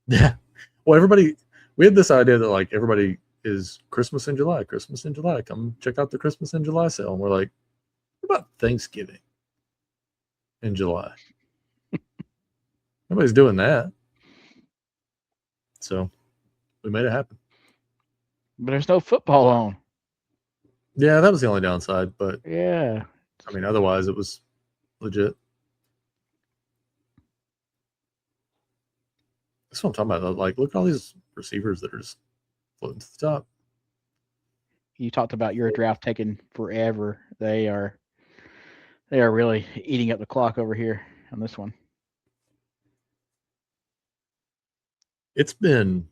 Yeah. Well, we had this idea that like everybody is Christmas in July. Come check out the Christmas in July sale. And we're like, what about Thanksgiving in July? Nobody's doing that. So we made it happen. But there's no football on. Yeah, that was the only downside. But yeah, I mean, otherwise it was legit. That's what I'm talking about. Like, look at all these receivers that are just floating to the top. You talked about your draft taking forever. They are really eating up the clock over here on this one. It's been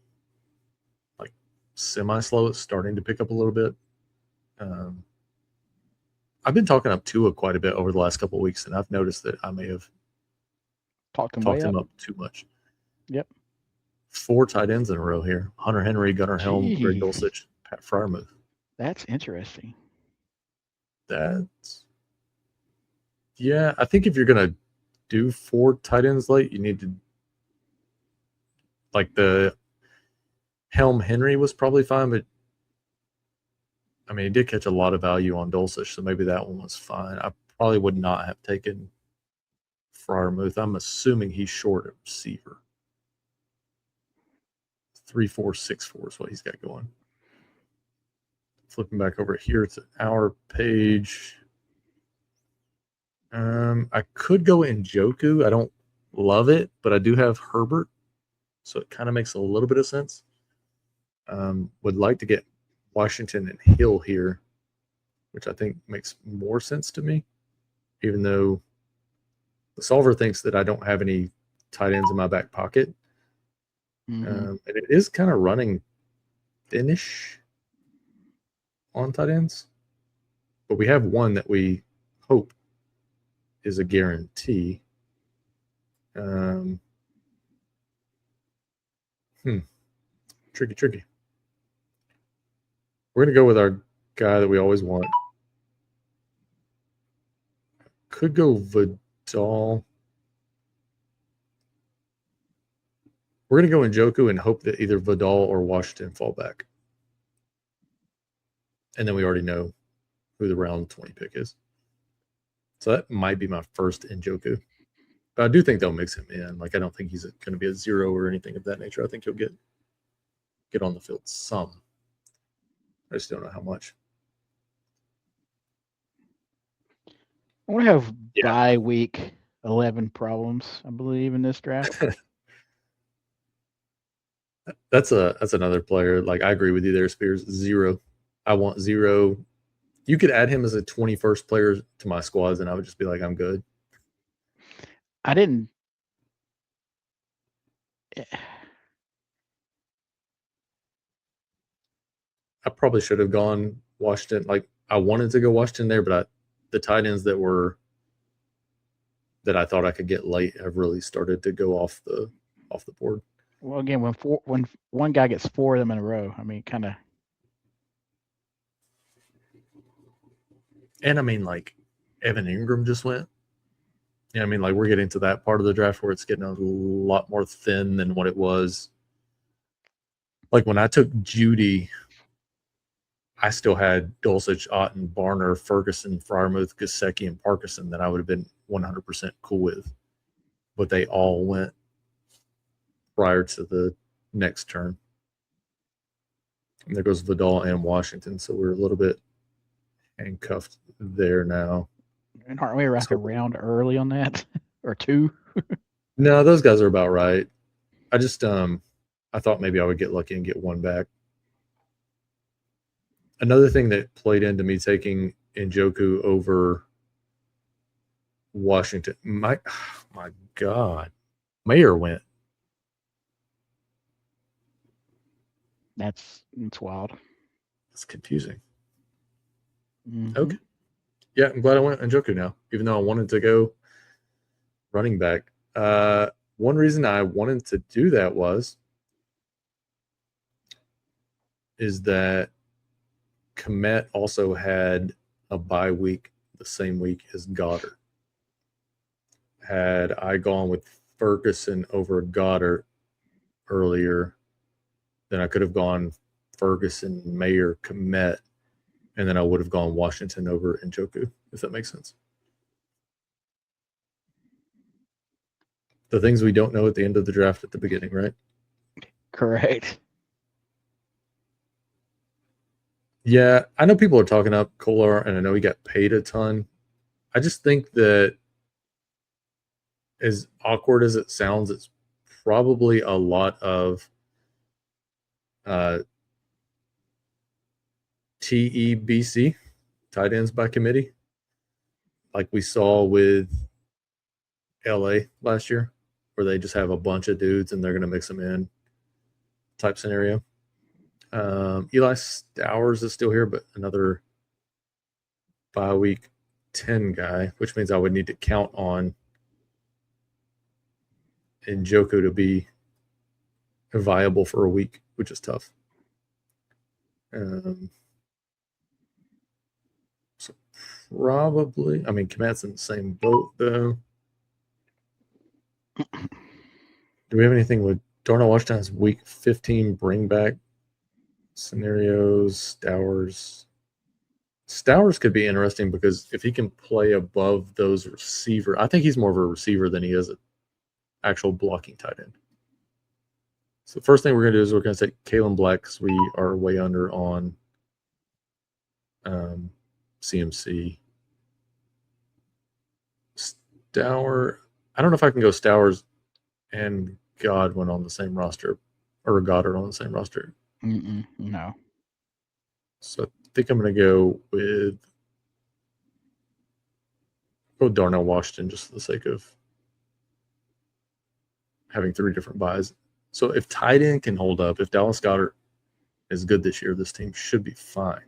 like semi-slow. It's starting to pick up a little bit. I've been talking up Tua quite a bit over the last couple of weeks, and I've noticed that I may have talked him up too much. Yep. 4 tight ends in a row here. Hunter Henry, Gunnar Helm, Greg Dulcich, Pat Freiermuth. That's interesting. Yeah, I think if you're going to do 4 tight ends late, you need to, like the Helm Henry was probably fine, but I mean, he did catch a lot of value on Dulcich, so maybe that one was fine. I probably would not have taken Freiermuth. I'm assuming he's short at receiver. 3-4-6-4 is what he's got going. Flipping back over here to our page. I could go Njoku. I don't love it, but I do have Herbert, so it kind of makes a little bit of sense. Would like to get Washington and Hill here, which I think makes more sense to me, even though the solver thinks that I don't have any tight ends in my back pocket. And it is kind of running thinnish on tight ends, but we have one that we hope is a guarantee. Tricky. We're going to go with our guy that we always want. Could go Vidal. We're going to go Njoku and hope that either Vidal or Washington fall back. And then we already know who the round 20 pick is. So that might be my first Njoku. But I do think they'll mix him in. Like, I don't think he's going to be a zero or anything of that nature. I think he'll get on the field some. I just don't know how much. We have bye week 11 problems, I believe, in this draft. That's another player. Like, I agree with you there, Spears. 0. I want 0. You could add him as a 21st player to my squads, and I would just be like, I'm good. I didn't. I probably should have gone Washington. Like, I wanted to go Washington there, but the tight ends that I thought I could get late have really started to go off the board. Well, again, when one guy gets 4 of them in a row, I mean, kind of. And I mean, like, Evan Ingram just went. Yeah, I mean, like, we're getting to that part of the draft where it's getting a lot more thin than what it was. Like, when I took Judy, I still had Dulcich, Otten, Barner, Ferguson, Fryermuth, Gesicki, and Parkinson that I would have been 100% cool with. But they all went prior to the next turn. And there goes Vidal and Washington, so we're a little bit handcuffed there now. And aren't we like a round early on that? Or 2? No, those guys are about right. I just I thought maybe I would get lucky and get one back. Another thing that played into me taking Njoku over Washington, my God, Mayer went. That's wild. It's confusing. Mm-hmm. Okay. Yeah, I'm glad I went Njoku now, even though I wanted to go running back. One reason I wanted to do that is that Kmet also had a bye week the same week as Goddard. Had I gone with Ferguson over Goddard earlier, then I could have gone Ferguson, Mayer, Kmet, and then I would have gone Washington over Njoku, if that makes sense. The things we don't know at the end of the draft at the beginning, right? Correct. Yeah, I know people are talking up Kolar, and I know he got paid a ton. I just think that, as awkward as it sounds, it's probably a lot of TEBC, tight ends by committee, like we saw with LA last year, where they just have a bunch of dudes and they're going to mix them in type scenario. Eli Stowers is still here, but another bye week 10 guy, which means I would need to count on Njoku to be viable for a week, which is tough. So probably, I mean, Kmet's in the same boat, though. Do we have anything with Darnell Washington's week 15 bring back scenarios? Stowers could be interesting because if he can play above those receiver, I think he's more of a receiver than he is an actual blocking tight end. So the first thing we're going to do is we're going to take Kalen Black because we are way under on CMC. Stower, I don't know if I can go Stowers and Godwin on the same roster, or Goddard on the same roster. No. So I think I'm going to go with Darnell Washington just for the sake of having 3 different buys. So if tight end can hold up, if Dallas Goedert is good this year, this team should be fine.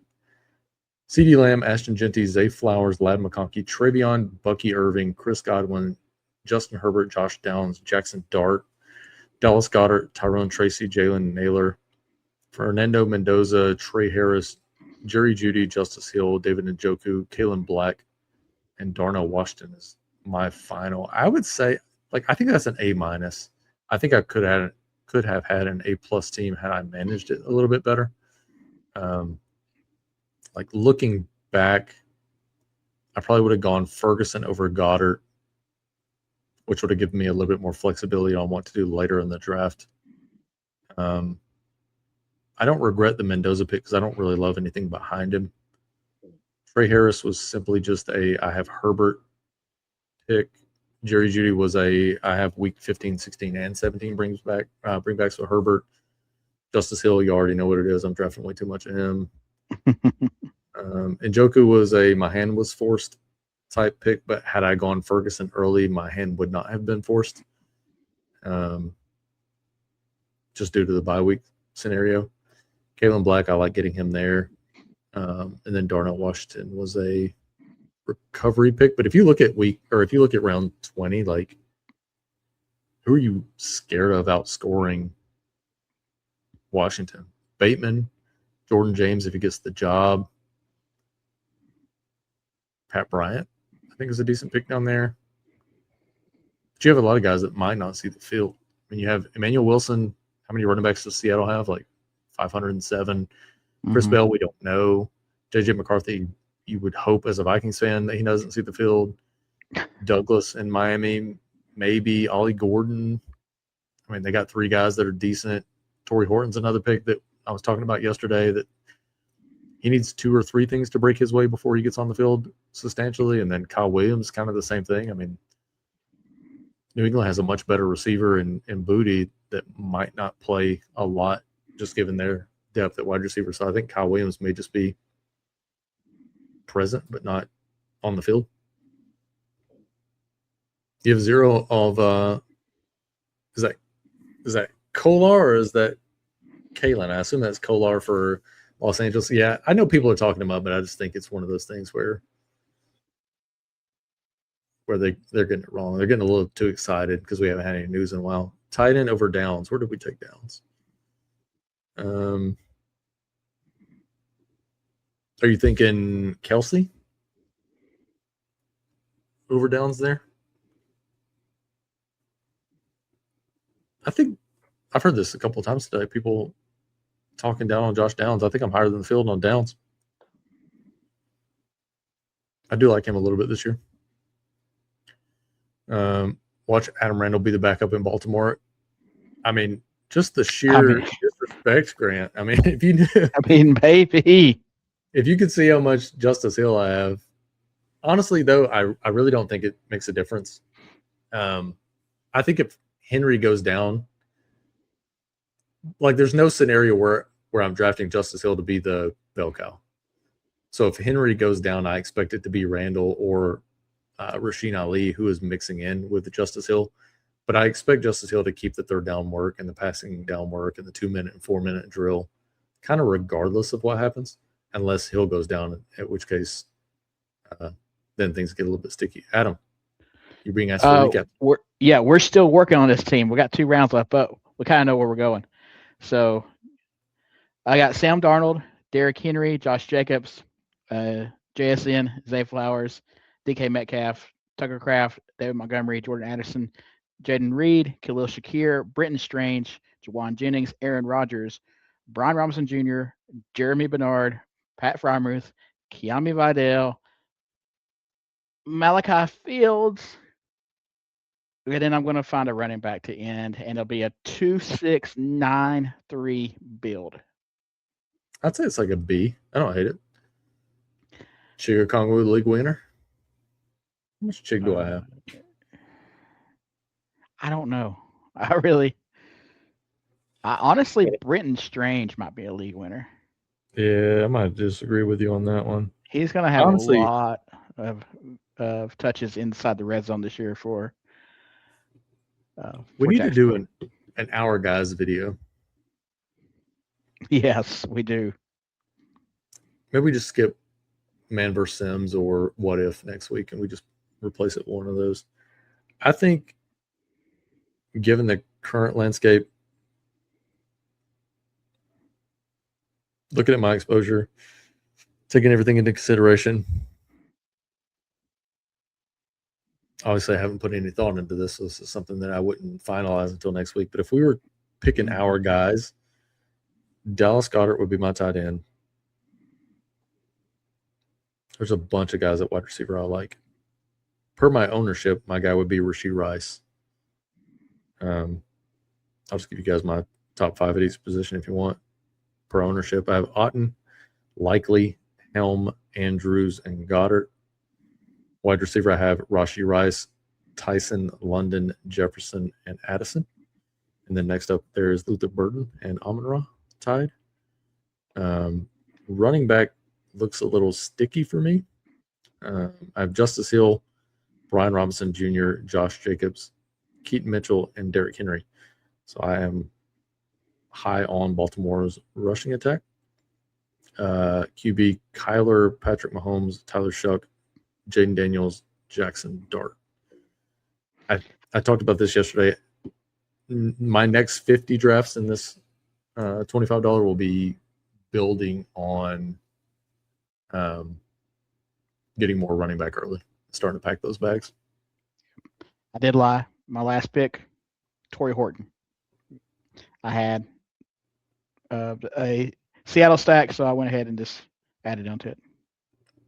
CeeDee Lamb, Ashton Genty, Zay Flowers, Lad McConkey, Travion, Bucky Irving, Chris Godwin, Justin Herbert, Josh Downs, Jackson Dart, Dallas Goddard, Tyrone Tracy, Jalen Naylor, Fernando Mendoza, Trey Harris, Jerry Jeudy, Justice Hill, David Njoku, Kalen Black, and Darnell Washington is my final. I would say, I think that's an A minus. I think I could have had an A plus team had I managed it a little bit better. Looking back, I probably would have gone Ferguson over Goddard, which would have given me a little bit more flexibility on what to do later in the draft. I don't regret the Mendoza pick because I don't really love anything behind him. Trey Harris was simply just I have Herbert pick. Jerry Jeudy was I have week 15, 16, and 17 bringbacks with Herbert. Justice Hill, you already know what it is. I'm drafting way too much of him. And Njoku was my hand was forced type pick, but had I gone Ferguson early, my hand would not have been forced. Just due to the bye week scenario. Kalen Black, I like getting him there. And then Darnell Washington was a recovery pick. But if you look at round 20, who are you scared of outscoring Washington? Bateman, Jordan James, if he gets the job. Pat Bryant, I think, is a decent pick down there. But you have a lot of guys that might not see the field. I mean, you have Emmanuel Wilson. How many running backs does Seattle have? 507. Chris Bell, we don't know. JJ McCarthy, you would hope as a Vikings fan that he doesn't see the field. Douglas in Miami, maybe Ollie Gordon. I mean, they got 3 guys that are decent. Torrey Horton's another pick that I was talking about yesterday that he needs 2 or 3 things to break his way before he gets on the field substantially. And then Kyle Williams, kind of the same thing. I mean, New England has a much better receiver in Booty that might not play a lot just given their depth at wide receiver. So I think Kyle Williams may just be present but not on the field. You have 0 of is that Kolar or is that Kalen? I assume that's Kolar for Los Angeles. Yeah, I know people are talking him up, but I just think it's one of those things where they're getting it wrong. They're getting a little too excited because we haven't had any news in a while. Tight end over Downs. Where did we take Downs? Are you thinking Kelsey over Downs there? I think I've heard this a couple of times today. People talking down on Josh Downs. I think I'm higher than the field on Downs. I do like him a little bit this year. Watch Adam Randall be the backup in Baltimore. I mean, just the sheer disrespect, Grant. I mean, if you knew, baby. If you could see how much Justice Hill I have, honestly, though, I really don't think it makes a difference. I think if Henry goes down, there's no scenario where I'm drafting Justice Hill to be the bell cow. So if Henry goes down, I expect it to be Randall or Rasheen Ali, who is mixing in with the Justice Hill. But I expect Justice Hill to keep the third down work and the passing down work and the 2-minute and 4-minute drill, kind of regardless of what happens, unless Hill goes down, at which case then things get a little bit sticky. Adam, you're being asked for a recap. We're still working on this team. We got 2 rounds left, but we kind of know where we're going. So I got Sam Darnold, Derrick Henry, Josh Jacobs, JSN, Zay Flowers, DK Metcalf, Tucker Kraft, David Montgomery, Jordan Addison, Jaden Reed, Khalil Shakir, Brenton Strange, Jawan Jennings, Aaron Rodgers, Brian Robinson Jr., Jeremy Bernard, Pat Frymuth, Keami Vidal, Malachi Fields. And then I'm going to find a running back to end, and it'll be a 2-6-9-3 build. I'd say it's like a B. I don't hate it. Chiga Kongwu league winner. How much Chig do I have? I don't know. Honestly, Brenton Strange might be a league winner. Yeah, I might disagree with you on that one. He's going to have a lot of touches inside the red zone this year for we need to do an Our Guys video. Yes, we do. Maybe we just skip Man vs. Sims or What If next week, and we just replace it with one of those. I think, given the current landscape, looking at my exposure, taking everything into consideration, obviously I haven't put any thought into this, so this is something that I wouldn't finalize until next week. But if we were picking our guys, Dallas Goedert would be my tight end. There's a bunch of guys at wide receiver I like. Per my ownership, my guy would be Rashee Rice. I'll just give you guys my top 5 at each position if you want. Per ownership, I have Otten, Likely, Helm, Andrews, and Goddard. Wide receiver, I have Rashee Rice, Tyson, London, Jefferson, and Addison. And then next up, there is Luther Burden and Amon-Ra tied. Running back looks a little sticky for me. I have Justice Hill, Brian Robinson Jr., Josh Jacobs, Keaton Mitchell, and Derrick Henry. So I am high on Baltimore's rushing attack. QB, Kyler, Patrick Mahomes, Tyler Shuck, Jaden Daniels, Jackson Dart. I talked about this yesterday. My next 50 drafts in this $25 will be building on getting more running back early, starting to pack those bags. I did lie. My last pick, Torrey Horton. I had a Seattle stack, so I went ahead and just added onto it.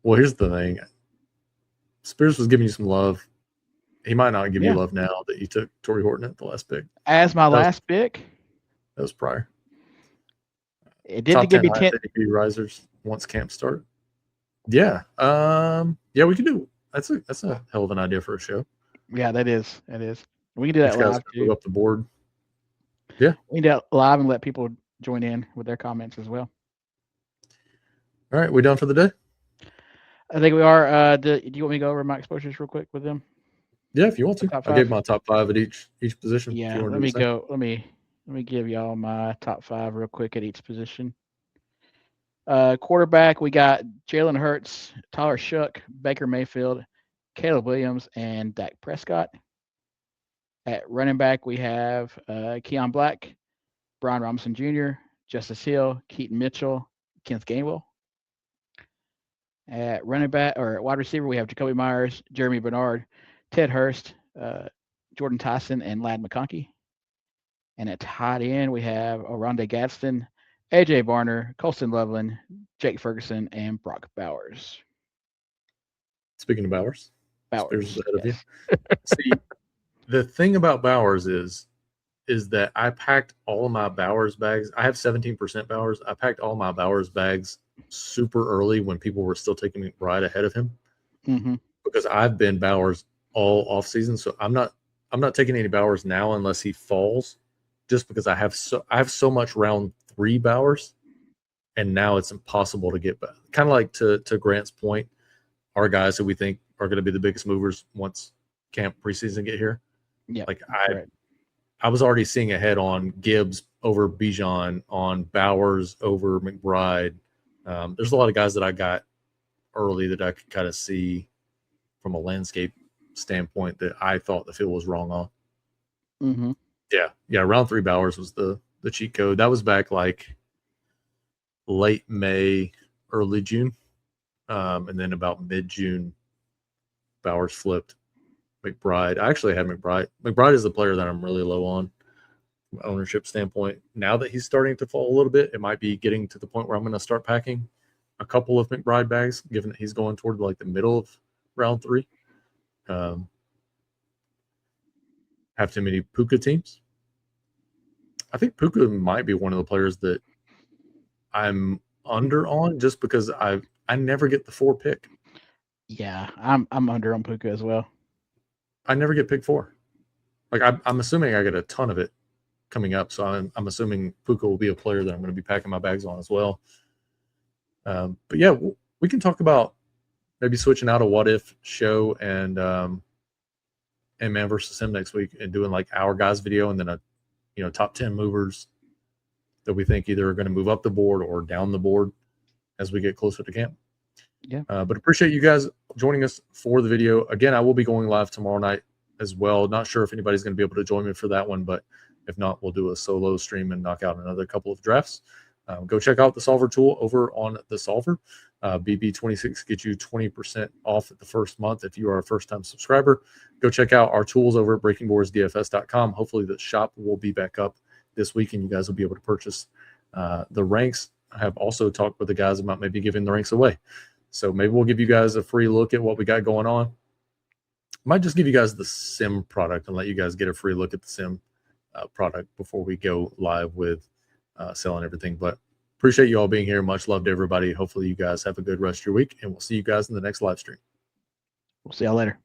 Well, here's the thing. Spears was giving you some love. He might not give you love now that you took Torrey Horton at the last pick. As my last pick? That was prior. It did give me 10 ADP risers once camp start. Yeah. We can do. That's a hell of an idea for a show. Yeah, that is. It is. We can do that live too. Move up the board. Yeah. We can do that live and let people join in with their comments as well. All right, we done for the day? I think we are. Do you want me to go over my exposures real quick with them? Yeah, if you want to. I gave my top 5 at each position. Yeah, let me go. Let me give y'all my top 5 real quick at each position. Quarterback, we got Jalen Hurts, Tyler Shuck, Baker Mayfield, Caleb Williams, and Dak Prescott. At running back, we have Keon Black, Brian Robinson Jr., Justice Hill, Keaton Mitchell, Kenneth Gainwell. At running back or wide receiver, we have Jacoby Myers, Jeremy Bernard, Ted Hurst, Jordan Tyson, and Ladd McConkey. And at tight end, we have Oronde Gadsden, AJ Barner, Colston Loveland, Jake Ferguson, and Brock Bowers. Speaking of Bowers is ahead of you. See, the thing about Bowers is that I packed all of my Bowers bags. I have 17% Bowers. I packed all my Bowers bags super early when people were still taking McBride ahead of him. Mm-hmm. Because I've been Bowers all off season, so I'm not taking any Bowers now unless he falls, just because I have so much round 3 Bowers, and now it's impossible to get back. Kind of like to Grant's point, our guys who we think are going to be the biggest movers once camp preseason get here. Yeah, like I was already seeing ahead on Gibbs over Bijan, on Bowers over McBride. There's a lot of guys that I got early that I could kind of see from a landscape standpoint that I thought the field was wrong on. Mm-hmm. Yeah. Round 3 Bowers was the cheat code. That was back like late May, early June. And then about mid-June, Bowers flipped McBride. I actually had McBride. McBride is the player that I'm really low on from an ownership standpoint. Now that he's starting to fall a little bit, it might be getting to the point where I'm going to start packing a couple of McBride bags, given that he's going toward like the middle of round 3. Have too many Puka teams. I think Puka might be one of the players that I'm under on, just because I never get the 4 pick. Yeah, I'm under on Puka as well. I never get pick 4. Like I'm assuming I get a ton of it coming up, so I'm assuming Puka will be a player that I'm going to be packing my bags on as well. But yeah, we can talk about maybe switching out a What If show and Man versus Him next week, and doing like our guys video, and then a top 10 movers that we think either are going to move up the board or down the board as we get closer to camp. Yeah. But appreciate you guys joining us for the video. Again, I will be going live tomorrow night as well. Not sure if anybody's going to be able to join me for that one, but if not, we'll do a solo stream and knock out another couple of drafts. Go check out the Solver tool over on the Solver. BB26 gets you 20% off the first month if you are a first-time subscriber. Go check out our tools over at breakingboardsdfs.com. Hopefully the shop will be back up this week and you guys will be able to purchase the ranks. I have also talked with the guys about maybe giving the ranks away. So maybe we'll give you guys a free look at what we got going on. Might just give you guys the sim product and let you guys get a free look at the sim product before we go live with selling everything. But appreciate you all being here. Much love to everybody. Hopefully you guys have a good rest of your week, and we'll see you guys in the next live stream. We'll see y'all later.